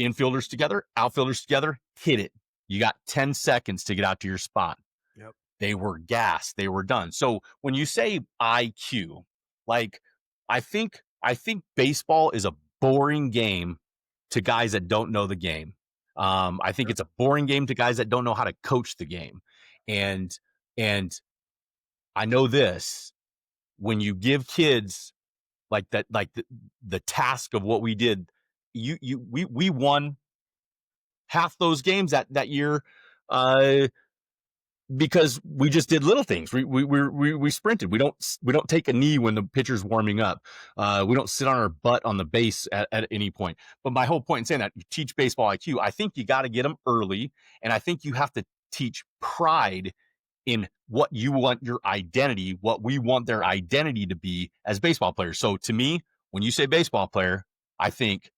infielders together, outfielders together, hit it. You got 10 seconds to get out to your spot. Yep. They were gassed. They were done. So when you say IQ, like I think baseball is a boring game to guys that don't know the game. I think Sure. it's a boring game to guys that don't know how to coach the game. And and I know this, when you give kids like that, like the task of what we did, we won half those games that year, uh, because we just did little things. We sprinted. We don't take a knee when the pitcher's warming up. We don't sit on our butt on the base at any point. But my whole point in saying that, you teach baseball IQ. I think you got to get them early, and I think you have to teach pride in what you want your identity, what we want their identity to be as baseball players. So to me, when you say baseball player, I think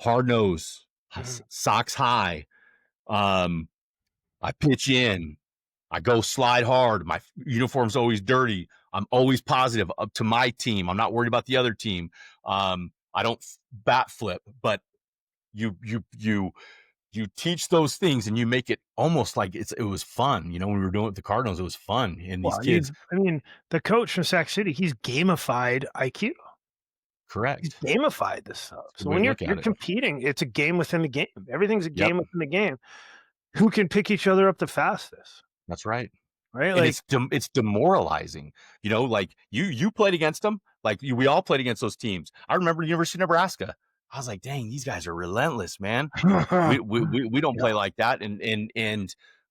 hard nose, Mhm. socks high. Um, I pitch in. I go slide hard. My uniform's always dirty. I'm always positive up to my team. I'm not worried about the other team. I don't bat flip, but you teach those things and you make it almost like it was fun. When we were doing it with the Cardinals, it was fun. And these Well, kids, the coach from Sac City, he's gamified IQ. He's correct. gamified this stuff. It's a good So way when to you're look at you're it. competing, it's a game within the game. Everything's a Yep, game within the game. Who can pick each other up the fastest, that's right. right? And Like, it's demoralizing. Like you played against them, like we all played against those teams. I remember University of Nebraska. I was like, dang, these guys are relentless, man. We don't yeah. play like that.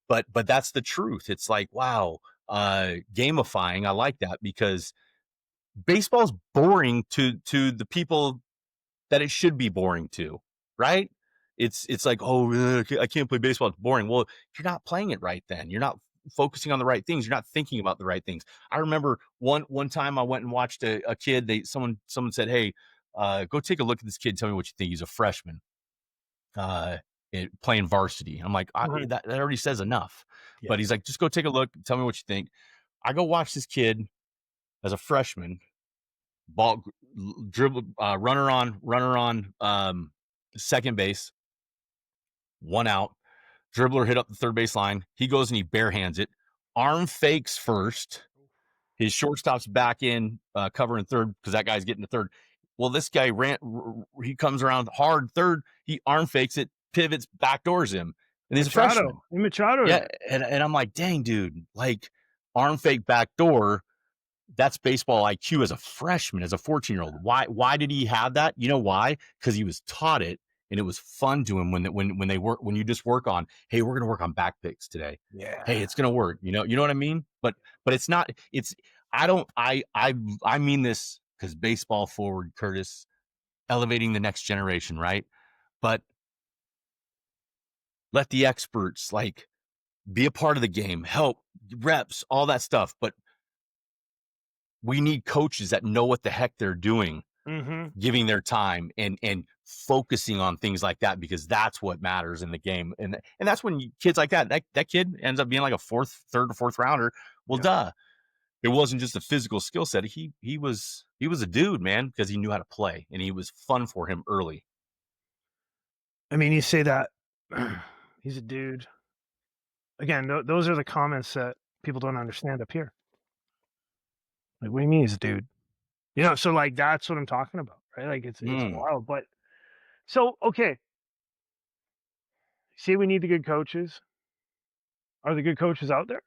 But that's the truth. It's like, wow, gamifying. I like that because baseball's boring to the people that it should be boring to, right? It's like, oh, I can't play baseball. It's boring. Well, you're not playing it right then. You're not focusing on the right things. You're not thinking about the right things. I remember one time I went and watched a kid. Someone said, hey, go take a look at this kid. Tell me what you think. He's a freshman, uh, playing varsity. I'm like, Mhm. that already says enough. Yeah. But he's like, just go take a look. Tell me what you think. I go watch this kid as a freshman ball dribble, runner on second base, one out, dribbler hit up the third base line. He goes and he barehands it, arm fakes first. His shortstop's back in, covering third because that guy's getting to third. Well, this guy he comes around hard third. He arm fakes it, pivots, backdoors him, and he's a freshman. Machado Yeah, did. and I'm like, dang, dude, like arm fake backdoor, that's baseball IQ as a freshman, as a 14-year-old. Why did he have that? You know why? Because he was taught it and it was fun to him when you just work on, hey, we're gonna work on back picks today. Hey, Yeah. it's gonna work. You know what I mean? But it's not, it's I don't I mean this because baseball forward, Curtis, elevating the next generation, right? But let the experts like be a part of the game, help, reps, all that stuff. But we need coaches that know what the heck they're doing, Mhm. giving their time and focusing on things like that because that's what matters in the game. And that's when kids like that kid ends up being like a third or fourth rounder. Well, Yeah. duh. It wasn't just a physical skill set. He was a dude, man, because he knew how to play and he was fun for him early. You say that he's a dude. again, those are the comments that people don't understand up here. Like, what do you mean he's a dude? So like that's what I'm talking about, right? Like it's Mm, wild. But so okay, say we need the good coaches. Are the good coaches out there?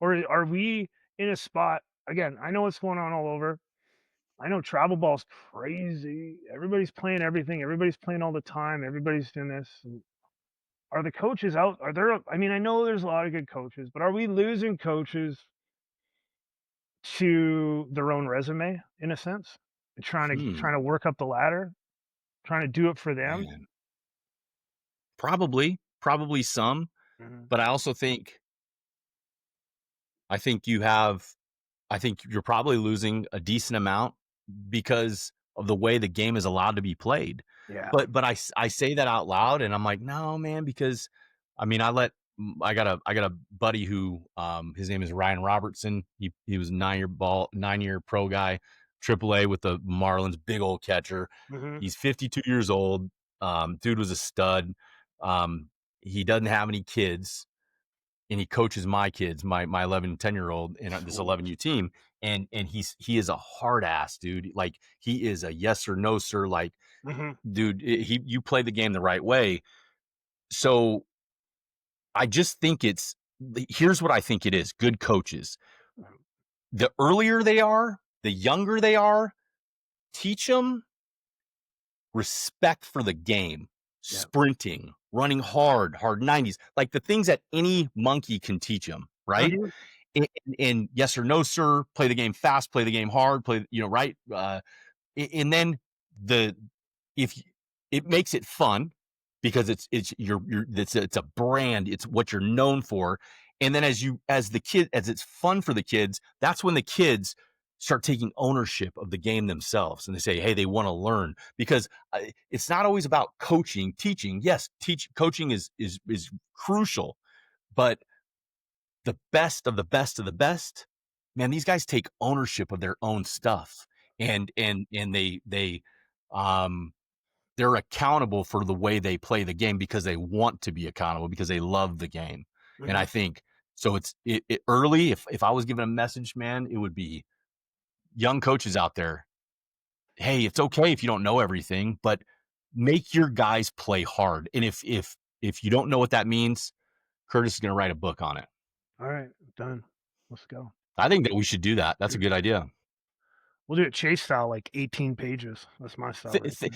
Or are we in a spot again, I know what's going on all over. I know travel ball's crazy. Everybody's playing everything. Everybody's playing all the time. Everybody's doing this. Are the coaches out? Are there? I mean, I know there's a lot of good coaches, but are we losing coaches to their own resume in a sense? And hmm, trying to work up the ladder, trying to do it for them. man. Probably some, Mhm. but I think you have I think you're probably losing a decent amount because of the way the game is allowed to be played. Yeah. But I say that out loud and I'm like, "No, man," because I mean, I got a buddy who his name is Ryan Robertson. He was 9-year pro guy, AAA with the Marlins, big old catcher. Mhm. He's 52 years old. Dude was a stud. He doesn't have any kids and he coaches my kids, my 11 and 10-year-old in this Sweet. 11U team. And he is a hard ass dude. Like he is a yes or no, sir. Like, Mhm. dude, you play the game the right way. So I just think here's what I think it is. Good coaches. The earlier they are, the younger they are, teach them respect for the game, Yeah. sprinting, running hard 90s, like the things that any monkey can teach them, right? Mhm. And yes or no, sir, play the game fast, play the game hard, right? And then the if it makes it fun because it's a brand, it's what you're known for. And then as it's fun for the kids, that's when the kids start taking ownership of the game themselves and they say, hey, they want to learn because it's not always about coaching, teaching. Yes, coaching is crucial, but the best of the best of the best, man, these guys take ownership of their own stuff Yeah. and um they're accountable for the way they play the game because they want to be accountable because they love the game. And I Mhm. think so it early if I was given a message, man, it would be young coaches out there. Hey, it's okay if you don't know everything, but make your guys play hard. And if you don't know what that means, Curtis is going to write a book on it. All right. Done. Let's go. I think that we should do that. That's a good idea. We'll do it chase style, like 18 pages. That's my style right there.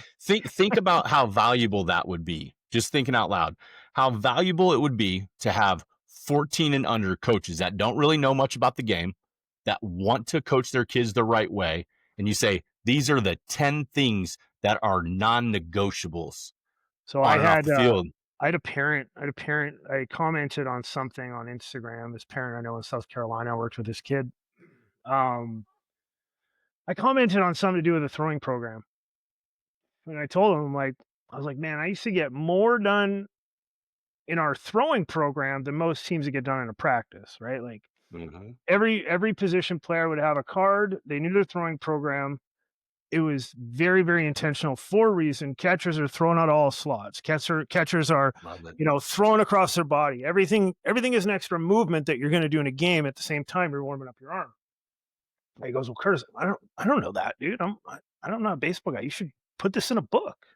Think about how valuable that would be. Just thinking out loud, how valuable it would be to have 14 and under coaches that don't really know much about the game, that want to coach their kids the right way, and you say these are the 10 things that are non-negotiables So on and off the field. I commented on something on Instagram. This parent I know in South Carolina worked with this kid. Um, I commented on something to do with the throwing program. And I told him, like, I was like, man, I used to get more done in our throwing program than most teams that get done in a practice, right? Like Mhm. every position player would have a card. They knew their throwing program. It was very, very intentional for a reason. Catchers are throwing out all slots. Catchers are, Love it. throwing across their body. Everything is an extra movement that you're going to do in a game at the same time you're warming up your arm. And he goes, well, Curtis, I don't know that, dude. I don't know a baseball guy. You should put this in a book.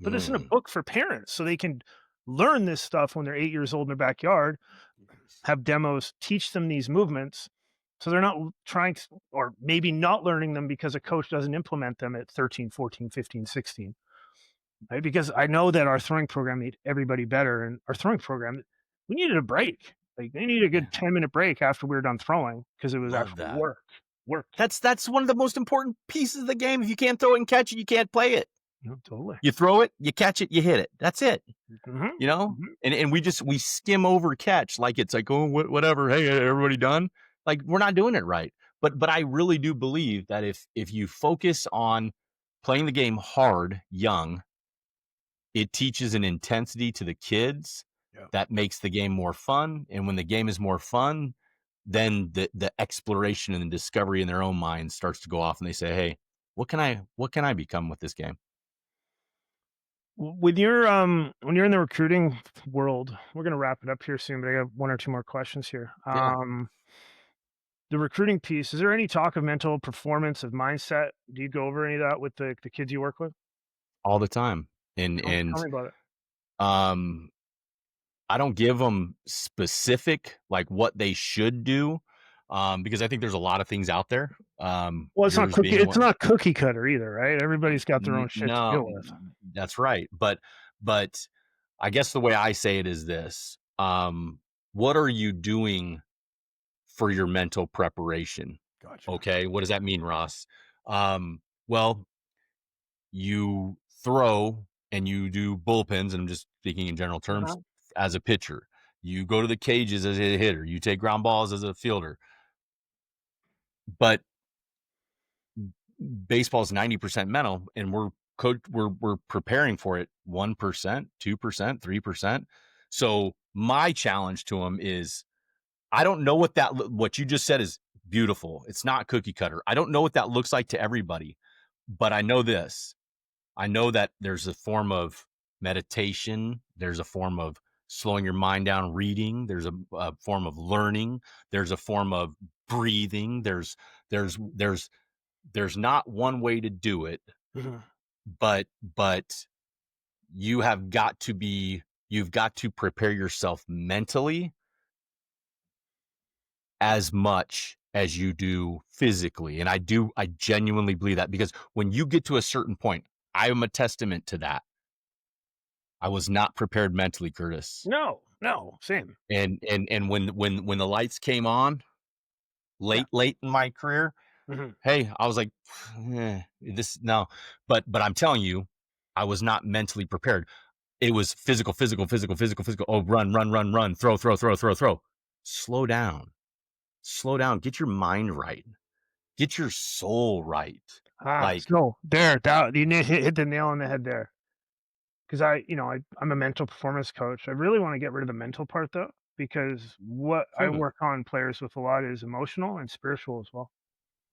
Put this in a Mm. book for parents so they can learn this stuff when they're 8 years old in their backyard. Have demos teach them these movements so they're not trying to, or maybe not learning them because a coach doesn't implement them at 13, 14, 15, 16. Right? Because I know that our throwing program made everybody better, and our throwing program, we needed a break. Like they needed a Yeah, good 10-minute break after we were done throwing because it was love actual that. work. That's one of the most important pieces of the game. If you can't throw it and catch it, you can't play it. Totally. You throw it, you catch it, you hit it. That's it. Hmm. You know? Hmm. And we skim over catch like it's like, oh, whatever. Hey, everybody done? Like we're not doing it right. But I really do believe that if you focus on playing the game hard, young, it teaches an intensity to the kids Yeah. that makes the game more fun. And when the game is more fun, then the exploration and the discovery in their own mind starts to go off and they say, hey, what can I become with this game? When you're in the recruiting world, we're gonna wrap it up here soon, but I got 1 or 2 more questions here. Yeah, The recruiting piece, is there any talk of mental performance, of mindset? Do you go over any of that with the kids you work with? all the time. Tell And me about it. um I don't give them specific, like, what they should do, because I think there's a lot of things out there, Well, yours being it's one. not cookie cutter either, right? Everybody's got their N own shit to no, deal with. that's right, but I guess the way I say it is this, what are you doing for your mental preparation? Gotcha. Okay, what does that mean, Ross? Well, you throw and you do bullpens, and I'm just speaking in general terms, Uh-huh. as a pitcher. You go to the cages as a hitter. You take ground balls as a fielder. But baseball is 90% mental, and we're preparing for it 1%, 2%, 3%. So my challenge to them is I don't know what you just said is beautiful. It's not cookie cutter. I don't know what that looks like to everybody, but I know this. I know that there's a form of meditation, there's a form of slowing your mind down reading, there's a form of learning, there's a form of breathing, there's there's there's not one way to do it, Mhm. but you've got to prepare yourself mentally as much as you do physically. And I genuinely believe that, because when you get to a certain point, I am a testament to that. I was not prepared mentally, Curtis. No, no, same. And when the lights came on Yeah. late in my career, Mhm. hey, I was like, this no. But I'm telling you, I was not mentally prepared. It was physical, physical, physical, physical, physical. Oh, run, run, run, run, throw, throw, throw, throw, throw. Slow down. Slow down. Get your mind right. Get your soul right. Like, So there, that you hit the nail on the head there. Because I'm a mental performance coach. I really want to get rid of the mental part though, because what I hmm, work on players with a lot is emotional and spiritual as well.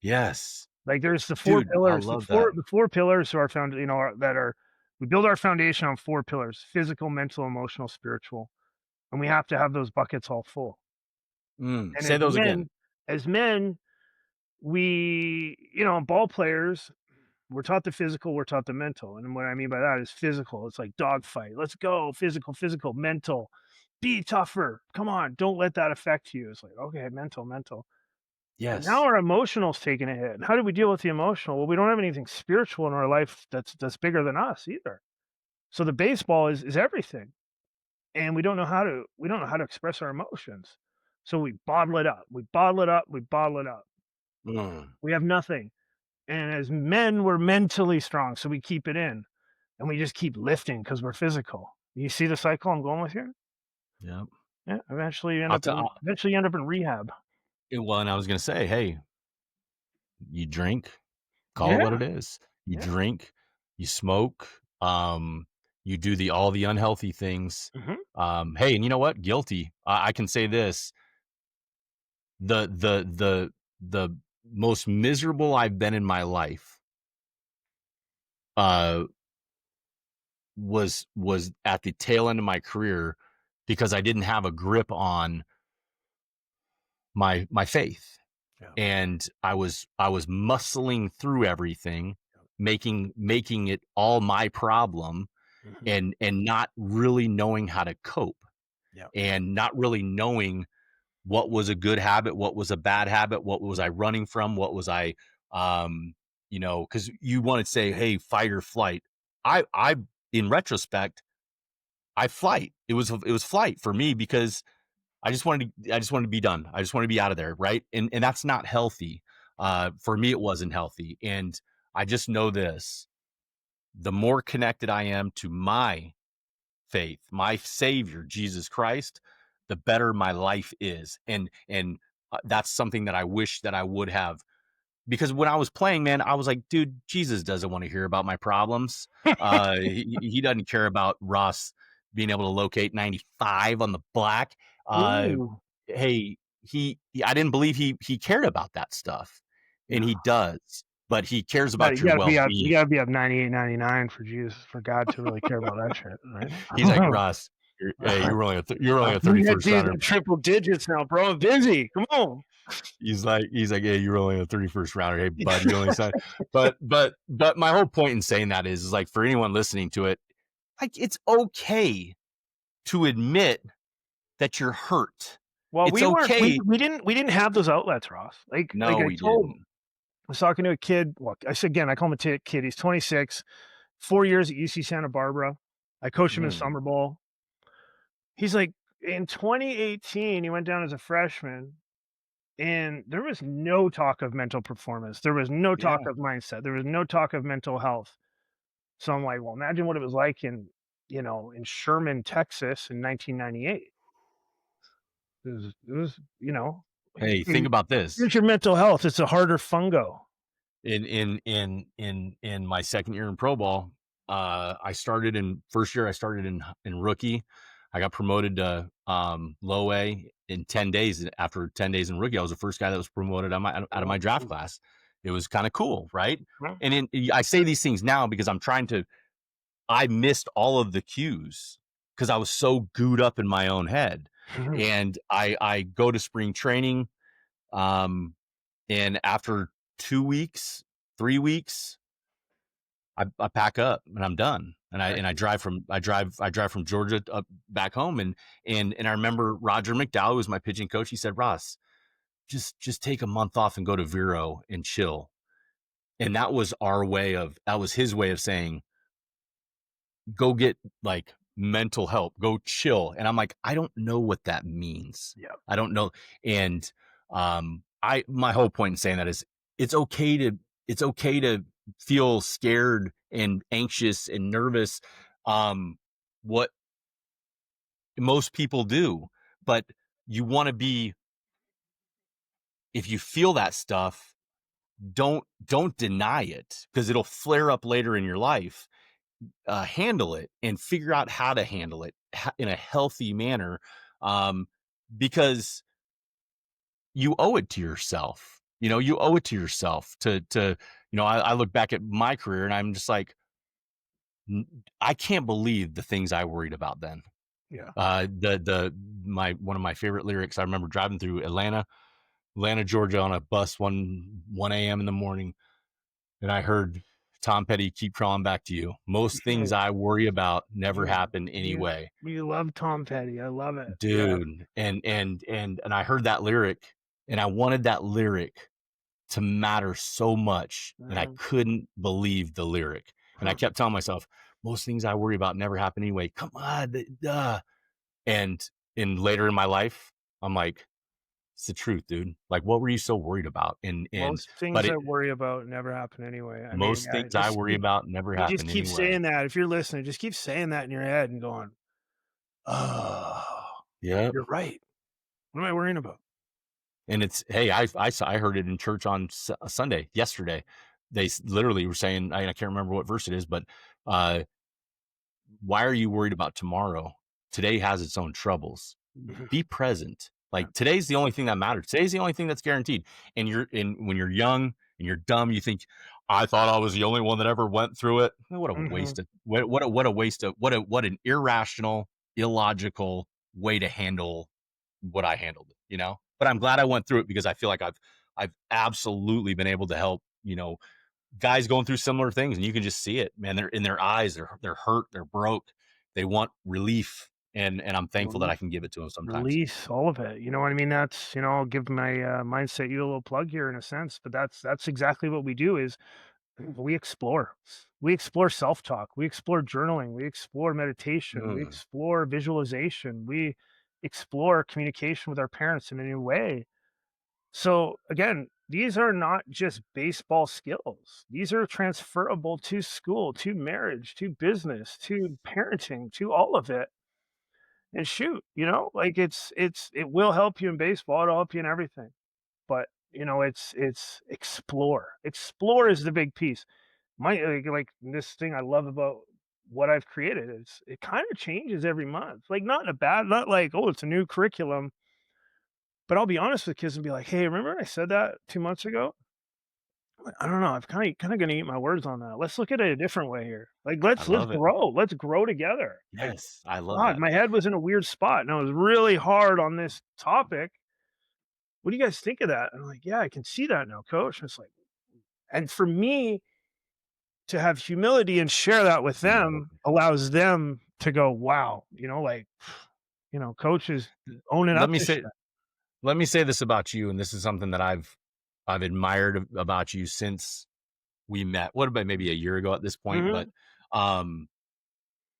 yes, Like there's the four dude, I pillars, love that. the four pillars to our found, that are we build our foundation on four pillars: physical, mental, emotional, spiritual, and we have to have those buckets all full. And Say those again. as men, ball players, we're taught the physical, we're taught the mental. And what I mean by that is physical. It's like dogfight. Let's go. Physical, physical, mental. Be tougher. Come on. Don't let that affect you. It's like, okay, mental, mental. But now Yes. our emotional's taking a hit. And how do we deal with the emotional? Well, we don't have anything spiritual in our life that's bigger than us either. So the baseball is everything. And we don't know how to express our emotions. So we bottle it up. We bottle it up. We bottle it up. Mm, We have nothing. And as men, we're mentally strong, so we keep it in. And we just keep lifting because 'cause we're physical. You see the cycle I'm going with here? yep. Yeah, I'll tell. eventually you end up in rehab. Well, and I was gonna say, hey, you drink, call it what Yeah, it is. You yeah, drink, you smoke, you do all the unhealthy things. mhm, Hey, and you know what? Guilty. I can say this: the most miserable I've been in my life uh, was at the tail end of my career, because I didn't have a grip on my faith, yeah, and I was muscling through everything, making it all my problem, mhm, and not really knowing how to cope, yeah, and not really knowing what was a good habit, what was a bad habit, what was I running from, what was I, um, because you want to say, hey, fight or flight. I in retrospect, I flight. It was flight for me, because I just wanted to be done. I just wanted to be out of there, right? And that's not healthy. For me, it wasn't healthy. And I just know this: the more connected I am to my faith, my Savior, Jesus Christ, the better my life is. And that's something that I wish that I would have, because when I was playing, man, I was like, dude, Jesus doesn't want to hear about my problems. He doesn't care about Ross being able to locate 95 on the black. Uh, Ooh, hey, I didn't believe he cared about that stuff, and no, he does. but he cares But about your you well-being. gotta be up 98, 99 for Jesus for God to really care about that shit, He's like, right? "Russ, you're only a Yeah, 31st dude, rounder." the triple digits now, bro. I'm busy. Come on. He's like, "Yeah, you're only a 31st rounder. Hey, bud, you only signed." But my whole point in saying that is like for anyone listening to it, like it's okay to admit that you're hurt. Well, It's we weren't okay. we didn't have those outlets, Ross. Like No, I we told didn't. I was talking to a kid. Well, I said again, I call him a kid. He's 26, 4 years at UC Santa Barbara. I coached him in Mm, summer ball. He's like, in 2018, he went down as a freshman, and there was no talk of mental performance. There was no talk yeah. of mindset. There was no talk of mental health. So I'm like, well, imagine what it was like in Sherman, Texas in 1998. It was, Hey, think about this. here's your mental health. It's a harder fungo. In my second year in pro ball, I started in first year. I started in rookie. I got promoted to low A in 10 days. After 10 days in rookie, I was the first guy that was promoted out of my draft class. It was kind of cool, right? I say these things now because I missed all of the cues because I was so gooed up in my own head, and I go to spring training. Um, and after 2 weeks, 3 weeks, I pack up and I'm done. And I drive from Georgia up back home. And I remember Roger McDowell, who was my pitching coach. He said, "Ross, just take a month off and go to Vero and chill." And that was his way of saying, go get like mental help, go chill. And I'm like, I don't know what that means. Yeah. I don't know. And my whole point in saying that is it's okay to it's okay to feel scared and anxious and nervous. What most people do, but you want to be, if you feel that stuff, don't deny it because it'll flare up later in your life. Handle it and figure out how to handle it in a healthy manner, um, because you owe it to yourself. You owe it to yourself I look back at my career and I'm just like, I can't believe the things I worried about then. Yeah. The my one of my favorite lyrics. I remember driving through Atlanta, Georgia, on a bus one a.m. in the morning, and I heard Tom Petty, "Keep crawling back to you. Most things Yeah. I worry about never Yeah. happen You anyway." you love Tom Petty. I love it. Yeah. Dude, and I heard that lyric, and I wanted that lyric to matter so much, and I Mhm. couldn't believe the lyric, and I kept telling myself, "Most things I worry about never happen anyway. Come on, and later in my life, I'm like, "It's the truth, dude. Like, what were you so worried about?" Most But things I it worry about never happen anyway. I mean, most yeah, things I just worry about never you just happen keep anyway. saying that. If you're listening, just keep saying that in your head and going, "Oh, Yep. you're right. What am I worrying about?" And it's, hey, I heard it in church on Sunday yesterday. They literally were saying, I can't remember what verse it is, but uh, why are you worried about tomorrow? Today has its own troubles. Mhm. Be present. Yeah. Like today's the only thing that matters. Today's the only thing that's guaranteed. And when you're young and you're dumb, you think, I thought I was the only one that ever went through it. What a Mhm. waste of what a waste of what an irrational, illogical way to handle what I handled, But I'm glad I went through it because I feel like I've absolutely been able to help, guys going through similar things, and you can just see it, man. They're in their eyes, they're hurt, they're broke, they want relief, and I'm thankful that Relief, I can give it to them sometimes. release, all of it. You know what I mean? That's I'll give my mindset you a little plug here in a sense, but that's exactly what we do. Is we explore. We explore self-talk, we explore journaling, we explore meditation, we Mm, explore visualization, we explore communication with our parents in a new way. So again, these are not just baseball skills. These are transferable to school, to marriage, to business, to parenting, to all of it. And shoot, like it will help you in baseball, it'll help you in everything. But it's explore. Explore is the big piece. My like this thing I love about what I've created is it kind of changes every month. Like not in a bad, not like, oh, it's a new curriculum. But I'll be honest with kids and be like, hey, remember I said that 2 months ago? I don't know. I'm kinda gonna eat my words on that. Let's look at it a different way here. Like, I let's love it. grow. Let's grow together. Like, Yes, I love God, that. my head was in a weird spot, and I was really hard on this topic. What do you guys think of that? And I'm like, yeah, I can see that now, coach. And it's like, and for me to have humility and share that with them Humility. allows them to go, wow, like, coach is owning Let up me to say shit. let me say this about you, and this is something that I've admired about you since we met. What about maybe a year ago at this point? But Mhm. um,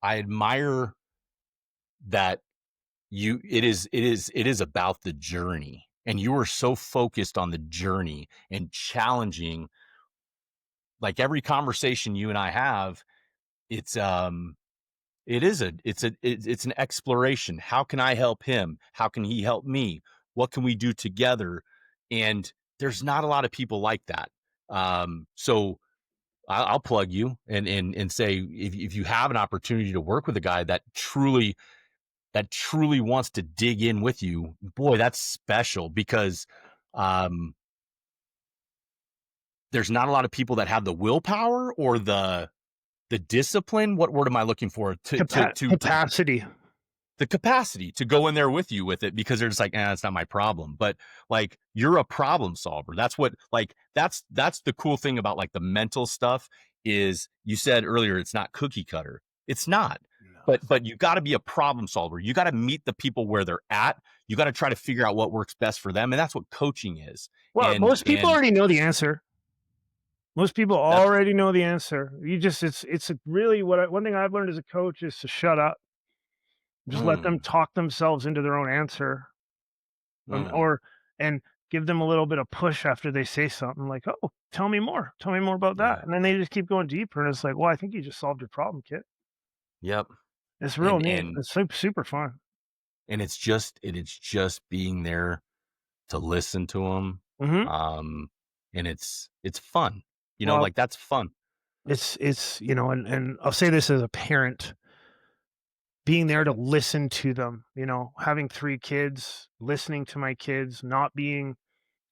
I admire that it is about the journey, and you are so focused on the journey and challenging. Like every conversation you and I have, it's it's an exploration. How can I help him? How can he help me? What can we do together? And there's not a lot of people like that. So I'll plug you and say if you have an opportunity to work with a guy that truly wants to dig in with you, boy, that's special because um, there's not a lot of people that have the willpower or the discipline. What word am I looking for? To Capacity. the capacity to go in there with you with it because they're just like, it's not my problem. But like you're a problem solver. That's what like that's the cool thing about like the mental stuff is you said earlier it's not cookie cutter. It's not. No. But you got to be a problem solver. You got to meet the people where they're at. You got to try to figure out what works best for them. And that's what coaching is. Well, And most people and already know the answer. Most people that's already know the answer. It's really one thing I've learned as a coach is to shut up. Just let them mm, talk themselves into their own answer, mm, or and give them a little bit of push after they say something like, "Oh, tell me more. Tell me more about that." yeah. And then they just keep going deeper, and it's like, "Well, I think you just solved your problem, kid." Yep. It's real And neat. and It's super fun. it's just being there to listen to them. Mhm. And it's fun. Well, Like that's fun. and I'll say this as a parent, being there to listen to them, having 3 kids, listening to my kids, not being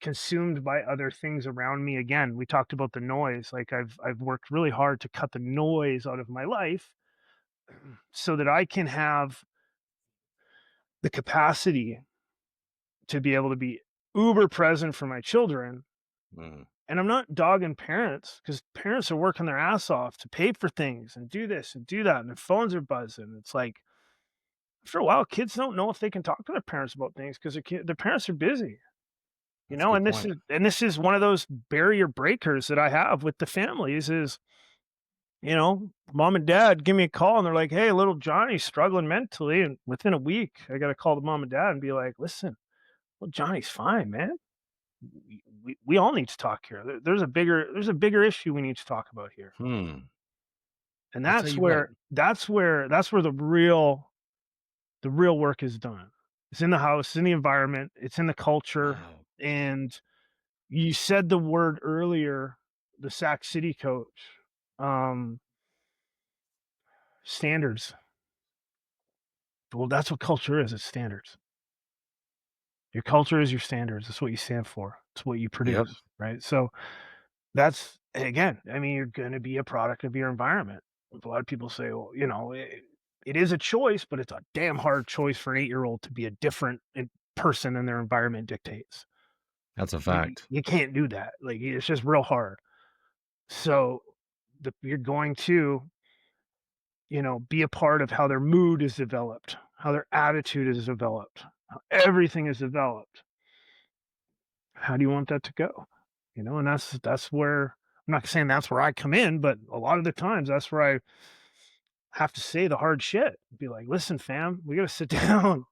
consumed by other things around me. Again, we talked about the noise. Like I've worked really hard to cut the noise out of my life so that I can have the capacity to be able to be uber present for my children. Mm, And I'm not dogging parents because parents are working their ass off to pay for things and do this and do that, and their phones are buzzing. It's like after a while, kids don't know if they can talk to their parents about things because their parents are busy. that's a good And this point. is and this is one of those barrier breakers that I have with the families is, mom and dad give me a call and they're like, "Hey, little Johnny's struggling mentally." And within a week, I got to call the mom and dad and be like, "Listen, well, Johnny's fine, man. We all need to talk here. There's a bigger issue we need to talk about here." Hmm. And I'll tell that's you what. where the real work is done. It's in the house, it's in the environment, it's in the culture. Wow. And you said the word earlier, the Sac City coach, um, standards. Well, that's what culture is. It's standards. Your culture is your standards. That's what you stand for. It's what you Yep. produce, right? So that's again, I mean, you're going to be a product of your environment. A lot of people say, well, it is a choice, but it's a damn hard choice for an 8-year-old to be a different person than their environment dictates. That's a You, fact. you can't do that. Like it's just real hard. So you're going to, be a part of how their mood is developed, how their attitude is developed, how everything is developed. How do you want that to go? And that's where I'm not saying that's where I come in, but a lot of the times that's where I have to say the hard shit. Be like, listen, fam, we gotta sit down.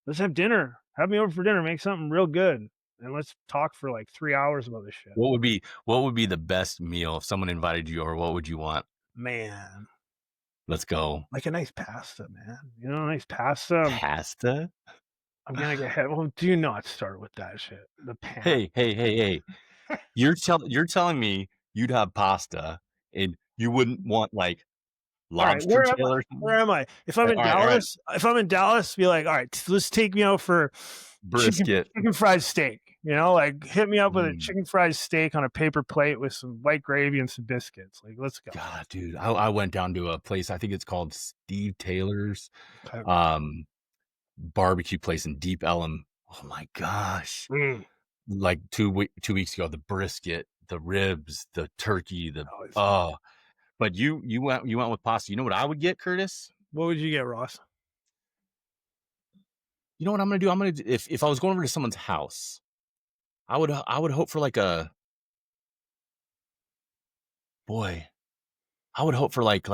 Let's have dinner. Have me over for dinner, make something real good. And let's talk for like 3 hours about this shit. What would be the best meal if someone invited you over? What would you want? Man, Let's go. like a nice pasta, man. A nice pasta. Pasta? I'm gonna get head. Well, do not start with that shit. The pan. Hey, hey, hey, hey. You're telling me you'd have pasta and you wouldn't want like All right, lobster where am I? tail or Where something? am I? If I'm in All right. Dallas, be like, all right, let's take me out for chicken Brisket. chicken fried steak. Like hit me up with a Mm. chicken fried steak on a paper plate with some white gravy and some biscuits. Like, let's go. God, dude, I went down to a place, I think it's called Steve Taylor's, Okay. um, barbecue place in Deep Ellum. Oh my gosh. Mm. Like 2 weeks ago, the brisket, the ribs, the turkey, the Always. oh, but you went with pasta. You know what I would get, Curtis? What would you get, Ross? You know what I'm gonna do? I'm gonna if I was going over to someone's house, I would hope for like a boy, I would hope for like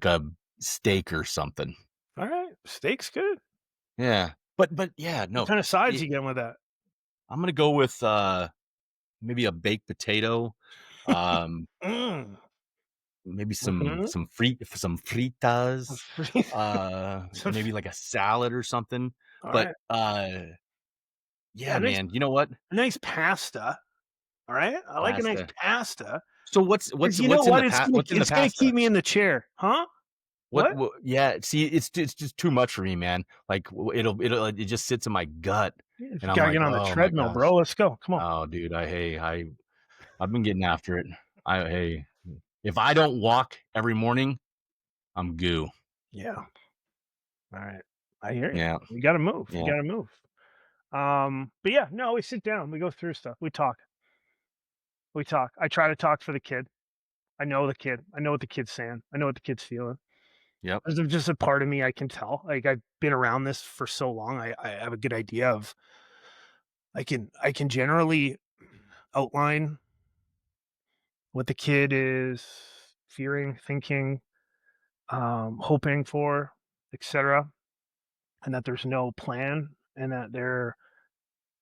a steak or something. All right. Steak's good. Yeah. But yeah, What no. kind of sides It, you getting with that? I'm gonna go with maybe a baked potato, um, Mm. maybe some Mhm. some some fritas, Some maybe like a salad or something. All But right. Yeah, yeah, man, you know what? a nice pasta. All right. I like a nice Pasta. pasta So what's because what's you know what's in what? the what's in the It's gonna keep pasta? me in the chair, huh? What? Yeah, see, it's just too much for me, man. Like, it just sits in my gut, Yeah, and you I'm gotta like, get on the "Oh my treadmill, gosh." bro. Let's go. Come on. Oh, dude, I've been getting after it. Hey, if I don't walk every morning, I'm goo. Yeah. All right. I hear you. Yeah, You gotta move. You yeah, gotta move. But yeah, no, we sit down, we go through stuff, we talk. We talk. I try to talk for the kid. I know the kid. I know what the kid's saying. I know what the kid's feeling. yep. There's just a part of me I can tell. Like I've been around this for so long. I have a good idea of I can generally outline what the kid is fearing, thinking, hoping for, etc. And that there's no plan and that they're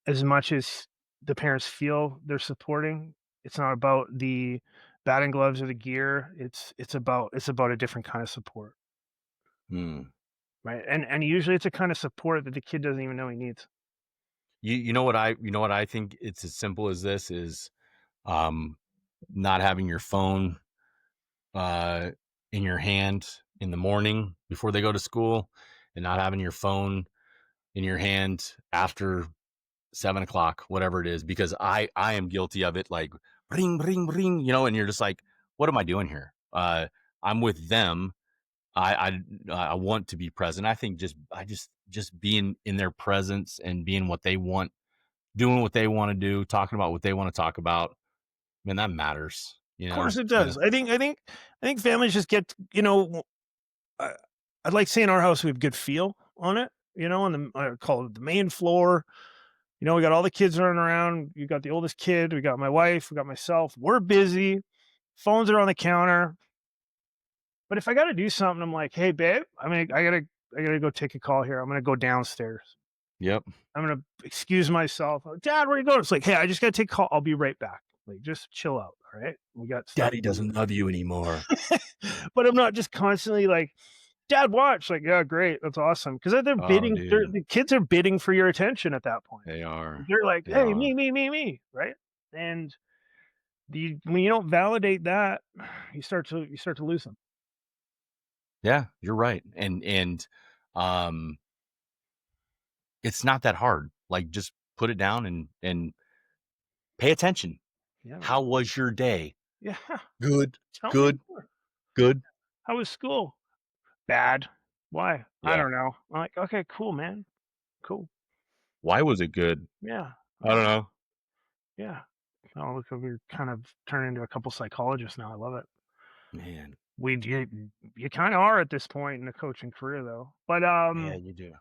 as much as the parents feel they're supporting, it's not about the batting gloves or the gear. It's about a different kind of support, Hmm. right? And usually it's a kind of support that the kid doesn't even know he needs. You know what I think it's as simple as this is, um, not having your phone, uh, in your hand in the morning before they go to school, and not having your phone in your hand after 7 o'clock, whatever it is, because I am guilty of it. Like ring, ring, ring, and you're just like, what am I doing here? I'm with them. I want to be present. I think just being in their presence and being what they want, doing what they want to do, talking about what they want to talk about. Man, that matters. Of course it Yeah. does. I think families just get, I, I'd like to say in our house we have good feel on it, on the I call it the main floor. We got all the kids running around. You got the oldest kid, we got my wife, we got myself. We're busy. Phones are on the counter. But if I gotta do something, I'm like, "Hey, babe, I gotta go take a call here. I'm gonna go downstairs. Yep. I'm gonna excuse myself. Dad, where you going?" It's like, "Hey, I just gotta take a call. I'll be right back. Like, just chill out, all right? We got stuff Daddy to do." doesn't love you anymore. But I'm not just constantly like, "Dad, watch." Like, "Yeah, great. That's awesome." Because Oh, dude, the kids are bidding for your attention at that point. they are. They're like, They "Hey, are. me, me, me, me," right? And when you don't validate that, you start to lose them. Yeah, you're right. And um, it's not that hard. Like, just put it down and pay attention. Yeah, man. How was your day? Yeah. Good, Tell me good, more. good. How was school? Bad. Why? I Yeah. don't know. I'm like, okay, cool, man. Cool. Why was it good? Yeah. I don't Yeah. know. Yeah. Oh, look, we're kind of turning into a couple psychologists now. I love it. Man. You kind of are at this point in the coaching career, though. But Yeah, you do.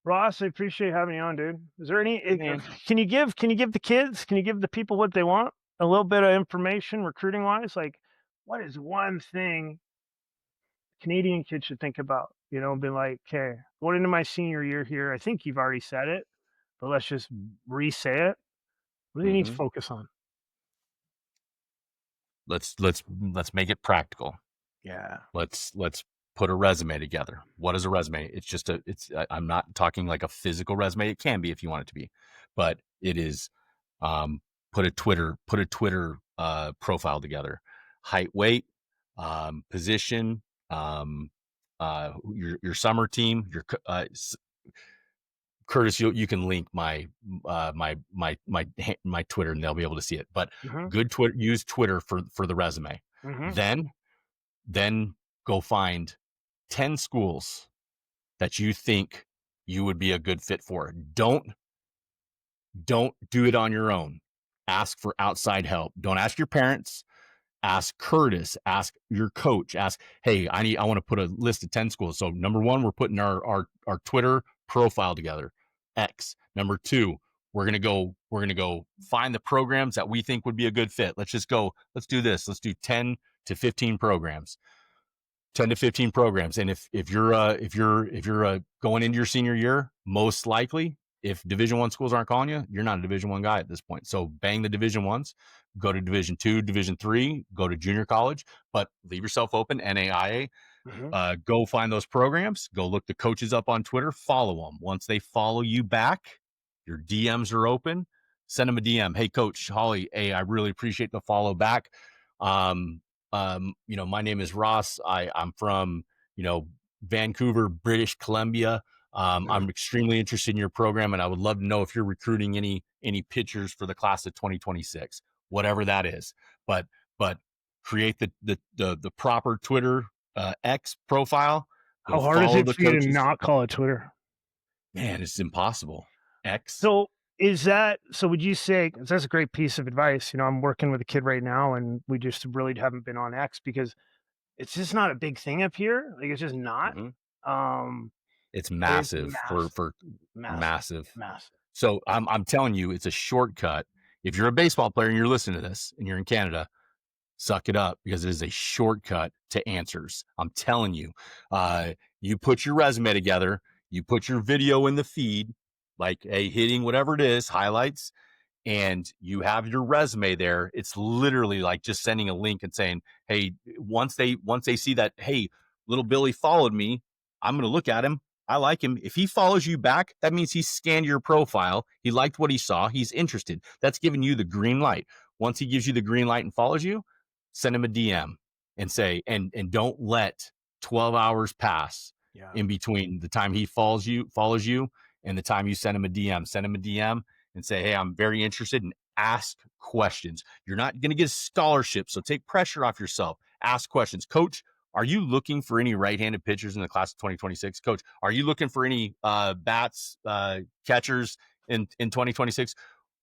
Ross, I appreciate having you on, dude. Is there any? Man. Can you give the kids? Can you give the people what they want? A little bit of information, recruiting wise. Like, what is one thing Canadian kids should think about, be like, okay, going into my senior year here, I think you've already said it, but let's just re-say it. What do you need to Mhm. focus on? Let's make it practical. Yeah. Let's put a resume together. What is a resume? It's just I'm not talking like a physical resume. It can be if you want it to be, but it is, um, put a Twitter profile together. Height, weight, position, your summer team, Curtis, you can link my Twitter, and they'll be able to see it. But Mhm, good Twitter, use Twitter for the resume. mhm. Then then go find 10 schools that you think you would be a good fit for. Don't do it on your own. Ask for outside help. Don't ask your parents. Ask Curtis, ask your coach, ask, hey, I want to put a list of 10 schools. So number one, we're putting our Twitter profile together. X. Number two, we're gonna go find the programs that we think would be a good fit. Let's do this. Let's do 10 to 15 programs. 10 to 15 programs. And if you're going into your senior year, most likely, if Division 1 schools aren't calling you, you're not a Division 1 guy at this point. So bang the Division 1s, go to Division 2, Division 3, go to junior college, but leave yourself open. NAIA, Mhm. go find those programs, go look the coaches up on Twitter, follow them. Once they follow you back, your DMs are open. Send them a DM. Hey, Coach Hawley, hey, I really appreciate the follow back. Um, my name is Ross. I'm from, Vancouver, British Columbia. Mhm. I'm extremely interested in your program, and I would love to know if you're recruiting any pitchers for the class of 2026, whatever that is. But create the proper Twitter X profile. Go How hard is follow it the for you to coaches. not call it Twitter? Man, it's impossible. X. So, would you say 'cause that's a great piece of advice, I'm working with a kid right now, and we just really haven't been on X because it's just not a big thing up here, like, it's just not. Mm-hmm. Um, It's it's massive for massive, for massive, massive. massive. So I'm telling you, it's a shortcut. If you're a baseball player and you're listening to this and you're in Canada, suck it up because it is a shortcut to answers. I'm telling you. You put your resume together, you put your video in the feed, like a hitting whatever it is, highlights, and you have your resume there. It's literally like just sending a link and saying, hey, once they see that, hey, little Billy followed me, I'm going to look at him. I like him. If he follows you back, that means he scanned your profile, he liked what he saw, he's interested. That's giving you the green light. Once he gives you the green light and follows you, send him a DM and say, and don't let 12 hours pass Yeah. in between the time he follows you and the time you send him a DM. Send him a DM and say, hey, I'm very interested, and ask questions. You're not going to get a scholarship, so take pressure off yourself. Ask questions. Coach, are you looking for any right-handed pitchers in the class of 2026? Coach, are you looking for any bats, catchers in 2026?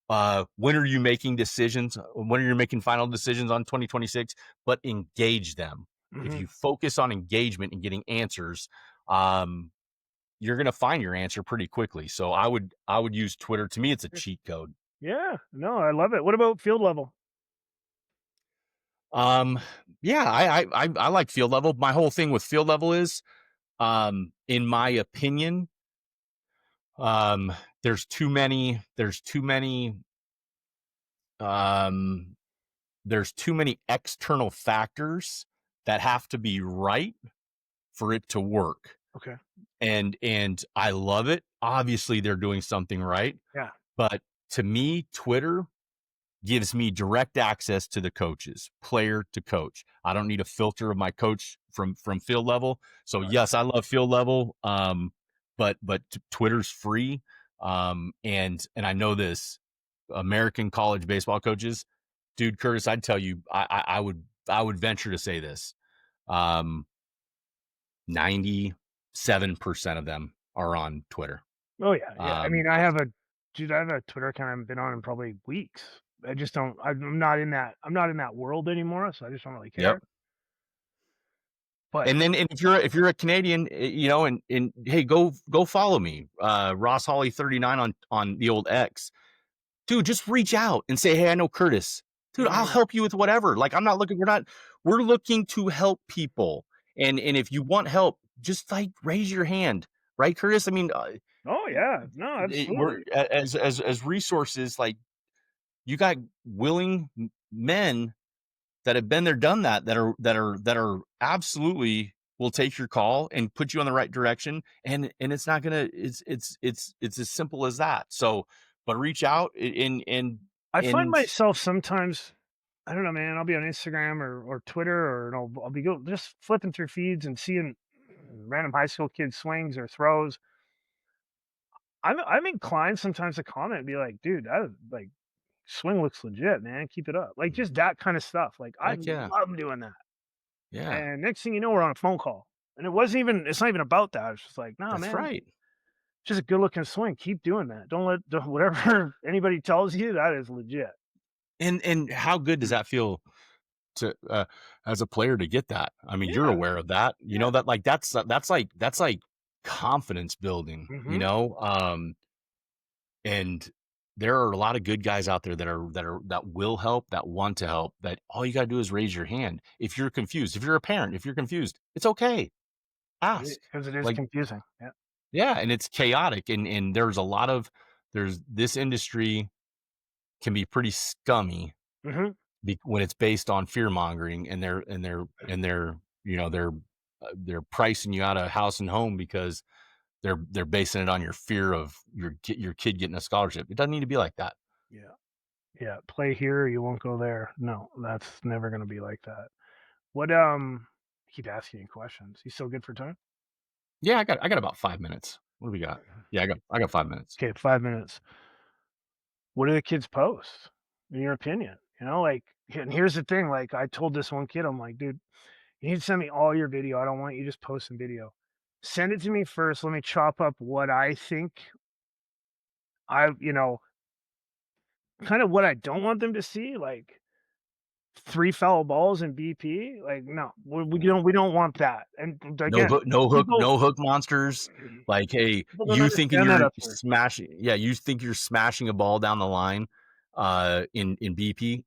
When are you making decisions? When are you making final decisions on 2026? But engage them. If Mhm. you focus on engagement and getting answers, um, you're going to find your answer pretty quickly. So I would use Twitter. To me, it's a cheat code. Yeah, no, I love it. What about field level? Um, yeah, I like field level. My whole thing with field level is, in my opinion, um, there's um, there's too many external factors that have to be right for it to work. Okay. And I love it. Obviously, they're doing something right, Yeah. but to me, Twitter gives me direct access to the coaches, player to coach. I don't need a filter of my coach from field level. So Gotcha. yes, I love field level. But Twitter's free. And I know this, American college baseball coaches, dude, Curtis, I'd tell you, I would venture to say this. 97% of them are on Twitter. Oh, yeah, yeah. I mean, Just I have a Twitter account I haven't been on in probably weeks. I just don't I'm not in that world anymore, so I just don't really yep. care. But And if you're a Canadian, and hey, go follow me, Ross Hawley 39 on the old X, dude. Just reach out and say, hey, I know Curtis, dude. I'll mhm. help you with whatever. Like, I'm not looking. We're looking to help people, and if you want help, just like raise your hand, right, Curtis? I mean, Oh, yeah. No, we're absolutely. as resources, like, you got willing men that have been there, done that are absolutely will take your call and put you on the right direction. And it's not gonna it's as simple as that. So, but reach out I find and myself sometimes I don't know, man, I'll be on Instagram or Twitter or I'll be just flipping through feeds and seeing random high school kids swings or throws. I'm inclined sometimes to comment and be like, "Dude, that is like swing looks legit, man. Keep it up." Like Mm. just that kind of stuff. Like I Heck yeah. love doing that. Yeah. And next thing you know, we're on a phone call. And it's not even about that. It's just like, "Nah, That's man, right. just a good looking swing. Keep doing that. Don't whatever anybody tells you, that is legit." And how good does Mm. that feel to as a player to get that? I mean, you're Yeah, aware of that. You know yeah. that like that's like confidence building, you Mhm. know? And there are a lot of good guys out there that will help, that want to help, that all you gotta do is raise your hand. If you're confused, if you're a parent, if you're confused, it's okay. Ask. Because it is Like, confusing. Yeah. yeah, and it's chaotic and there's a lot of there's this industry can be pretty scummy Mhm. when it's based on fear mongering and they're you know they're pricing you out of house and home because they're basing it on your fear of your kid getting a scholarship. It doesn't need to be like that. Yeah. Yeah. Play here, you won't go there. No, that's never gonna be like that. What I keep asking you questions. You still good for time? Yeah, I got about 5 minutes. What do we got? Yeah, I got 5 minutes. Okay, 5 minutes. What do the kids post, in your opinion? You know, like, and here's the thing, like, I told this one kid, I'm like, "Dude, you need to send me all your video. I don't want you just posting video. Send it to me first. Let me chop up what I think you know, kind of what I don't want them to see, like 3 foul balls in BP. Like, no, Yeah. we don't want that." And again, people No hook monsters. Like, hey, people don't you thinking understand that you're up here. smashing yeah, you think you're smashing a ball down the line, in BP?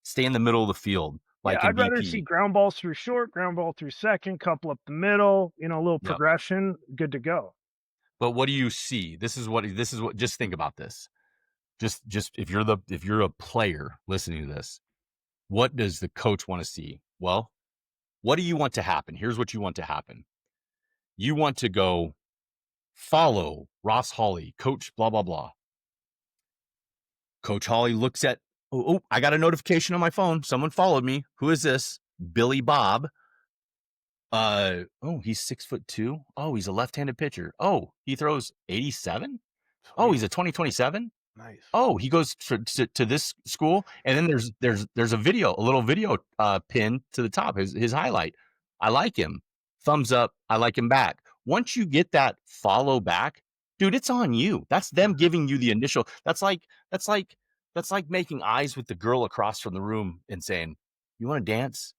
Stay in the middle of the field, Yeah, like in I'd rather see BP. ground balls through short, ground ball through second, couple up the middle, a little Yep. progression, good to go. But what do you see? This is what just think about this. Just if you're a player listening to this, what does the coach want to see? Well, what do you want to happen? Here's what you want to happen. You want to go follow Ross Hawley, coach blah blah blah. Coach Hawley looks at, oh, I got a notification on my phone. Someone followed me. Who is this? Billy Bob. Oh, he's 6'2". Oh, he's a left-handed pitcher. Oh, he throws 87. Oh, Sweet. he's a 2027. Nice. Oh, he goes to this school, and then there's a little video pin to the top, his highlight. I like him. Thumbs up. I like him back. Once you get that follow back, dude, it's on you. That's them giving you the initial. That's like that's like making eyes with the girl across from the room and saying, "You want to dance?"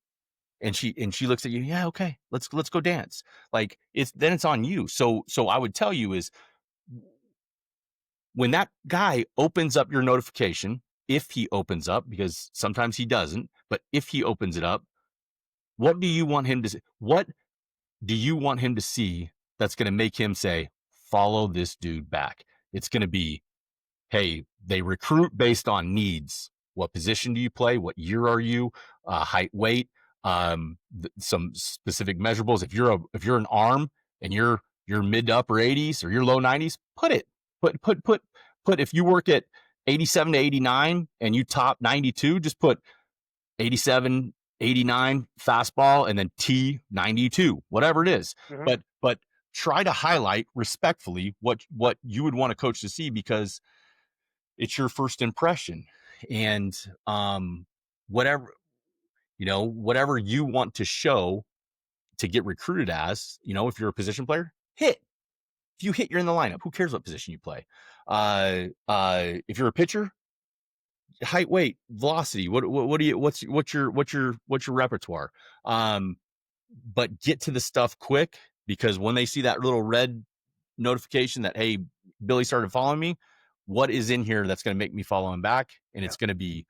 And she looks at you. Yeah, okay. Let's go dance. Like it's on you. So I would tell you is when that guy opens up your notification, if he opens up, because sometimes he doesn't, but if he opens it up, what do you want him to see? What do you want him to see that's going to make him say, follow this dude back? It's going to be, hey, they recruit based on needs. What position do you play? What year are you? Height, weight, some specific measurables. If you're an arm and you're mid to upper 80s or you're low 90s, put if you work at 87 to 89 and you top 92, just put 87, 89 fastball and then T 92, whatever it is. Mhm. But try to highlight respectfully what you would want a coach to see because it's your first impression. And whatever, whatever you want to show to get recruited as, if you're a position player, hit. If you hit, you're in the lineup. Who cares what position you play? If you're a pitcher, height, weight, velocity. What do you? What's your repertoire? Um, but get to the stuff quick because when they see that little red notification that hey, Billy started following me, what is in here that's going to make me follow him back? And Yeah. it's going to be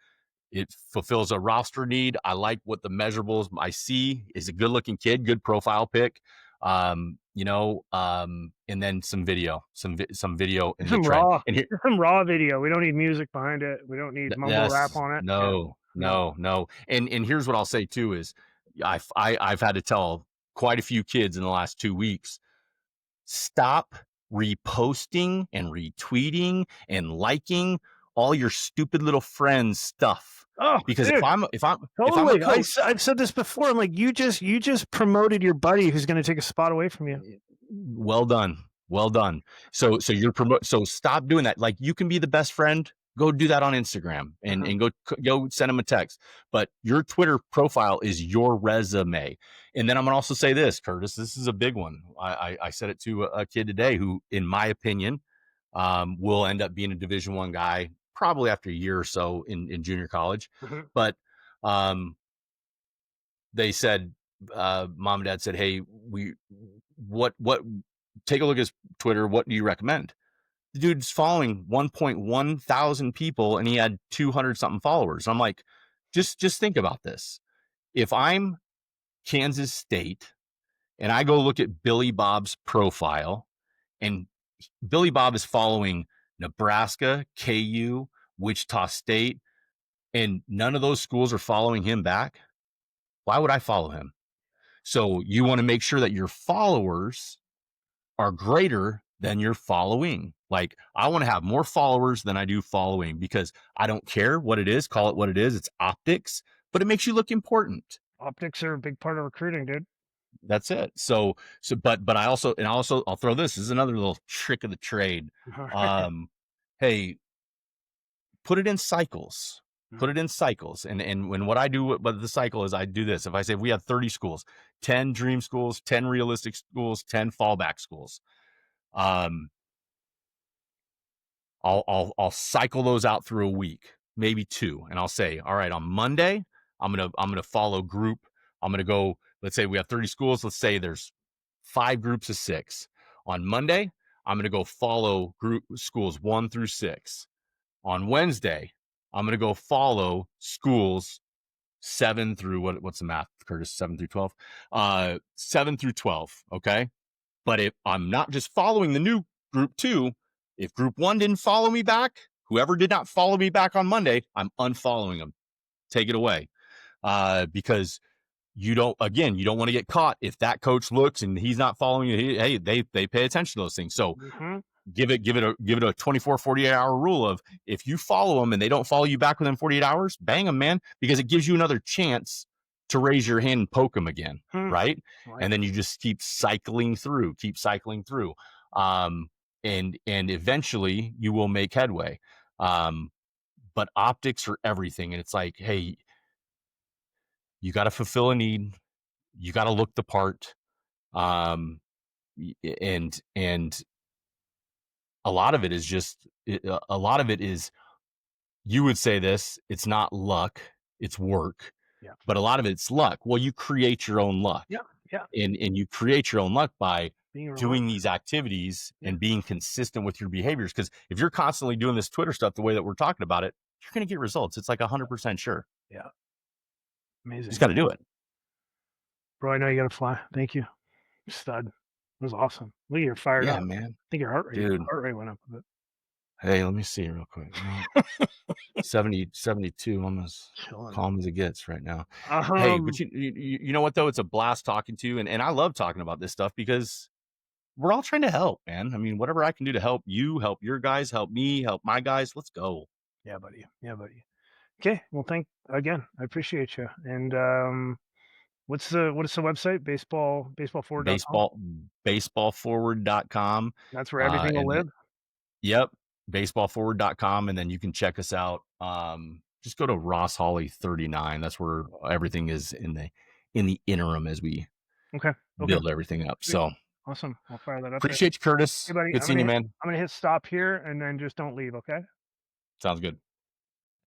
it fulfills a roster need. I like what the measurables I see is a good looking kid, good profile pick. And then some video, some video in the trend. And here, Some raw video. We don't need music behind it. We don't need mumble rap yes, on it. Yeah. no, No. no, no. And here's what I'll say too is I've had to tell quite a few kids in the last 2 weeks, stop reposting and retweeting and liking all your stupid little friends stuff. Oh, Because dude, if I'm a totally. coach, I've said this before. I'm like, you just promoted your buddy who's gonna take a spot away from you. well done. Well done. So you're so stop doing that. Like, you can be the best friend, go do that on Instagram and Mhm, go send them a text. But your Twitter profile is your resume. And then I'm gonna also say this, Curtis. This is a big one. I said it to a kid today who, in my opinion, will end up being a Division I guy probably after a year or so in junior college. mhm. But um, they said, mom and dad said, "Hey, we what take a look at his Twitter. What do you recommend?" The dude's following 1.1 thousand people, and he had 200 something followers. I'm like, just think about this. If I'm Kansas State and I go look at Billy Bob's profile, and Billy Bob is following Nebraska, KU, Wichita State, and none of those schools are following him back, why would I follow him? So you want to make sure that your followers are greater than your following. Like, I want to have more followers than I do following, because I don't care what it is, call it what it is. It's optics, but it makes you look important. Optics are a big part of recruiting, dude. That's it. But I'll throw this. This is another little trick of the trade. Um, hey, put it in cycles. Put Mhm. it in cycles. And when what I do with the cycle is, I do this. If I say, if we have 30 schools, 10 dream schools, 10 realistic schools, 10 fallback schools. Um, I'll cycle those out through a week, maybe two, and I'll say, all right, on Monday, I'm gonna follow group. I'm gonna go. Let's say we have 30 schools. Let's say there's 5 groups of 6. On Monday, I'm gonna go follow group schools 1 through 6. On Wednesday, I'm gonna go follow schools 7 through what's the math, Curtis? 7 through 12. 7 through 12. Okay. But if I'm not just following the new group 2, if group 1 didn't follow me back, whoever did not follow me back on Monday, I'm unfollowing them. Take it away. Because you don't want to get caught if that coach looks and he's not following you. Hey, they pay attention to those things. So Mhm. give it a 24, 48 hour rule of, if you follow them and they don't follow you back within 48 hours, bang them, man, because it gives you another chance to raise your hand and poke them again. Hmm. Right. I like And then you just keep cycling through. Um, and eventually you will make headway. Um, but optics are everything. And it's like, hey, you got to fulfill a need. You got to look the part. Um, and a lot of it is just, a lot of it is, you would say this, it's not luck, it's work, yeah. but a lot of it's luck. Well, you create your own luck, Yeah, yeah. and you create your own luck by Being doing relentless. these activities Yeah, and being consistent with your behaviors. Because if you're constantly doing this Twitter stuff the way that we're talking about it, you're going to get results. It's like 100% sure. yeah. You just Amazing. got to do it. Bro, I know you gotta fly. Thank you. Stud. It was awesome. Look, you're fired Yeah, up. man. I think Dude, heart rate went up a bit. hey, let me see real quick. No, 70, 72, I'm as Chilling. calm as it gets right now. Hey, but Um, you know what, though? It's a blast talking to you, and I love talking about this stuff, because we're all trying to help, man. I mean, whatever I can do to help you, help your guys, help me, help my guys, let's go. yeah, buddy. Yeah, buddy. Okay. Well, thank again. I appreciate you. And what is the website? Baseballforward.com. Baseball baseballforward.com. That's where everything will And live. yep, baseballforward.com, and then you can check us out. Just go to Ross Hawley 39. That's where everything is in the interim as we Okay. Okay. build everything up. Sweet. So Awesome. I'll fire that up there. appreciate you, Hey, Curtis. buddy. Good seeing you, man. I'm gonna hit stop here and then just don't leave. Okay. Sounds good.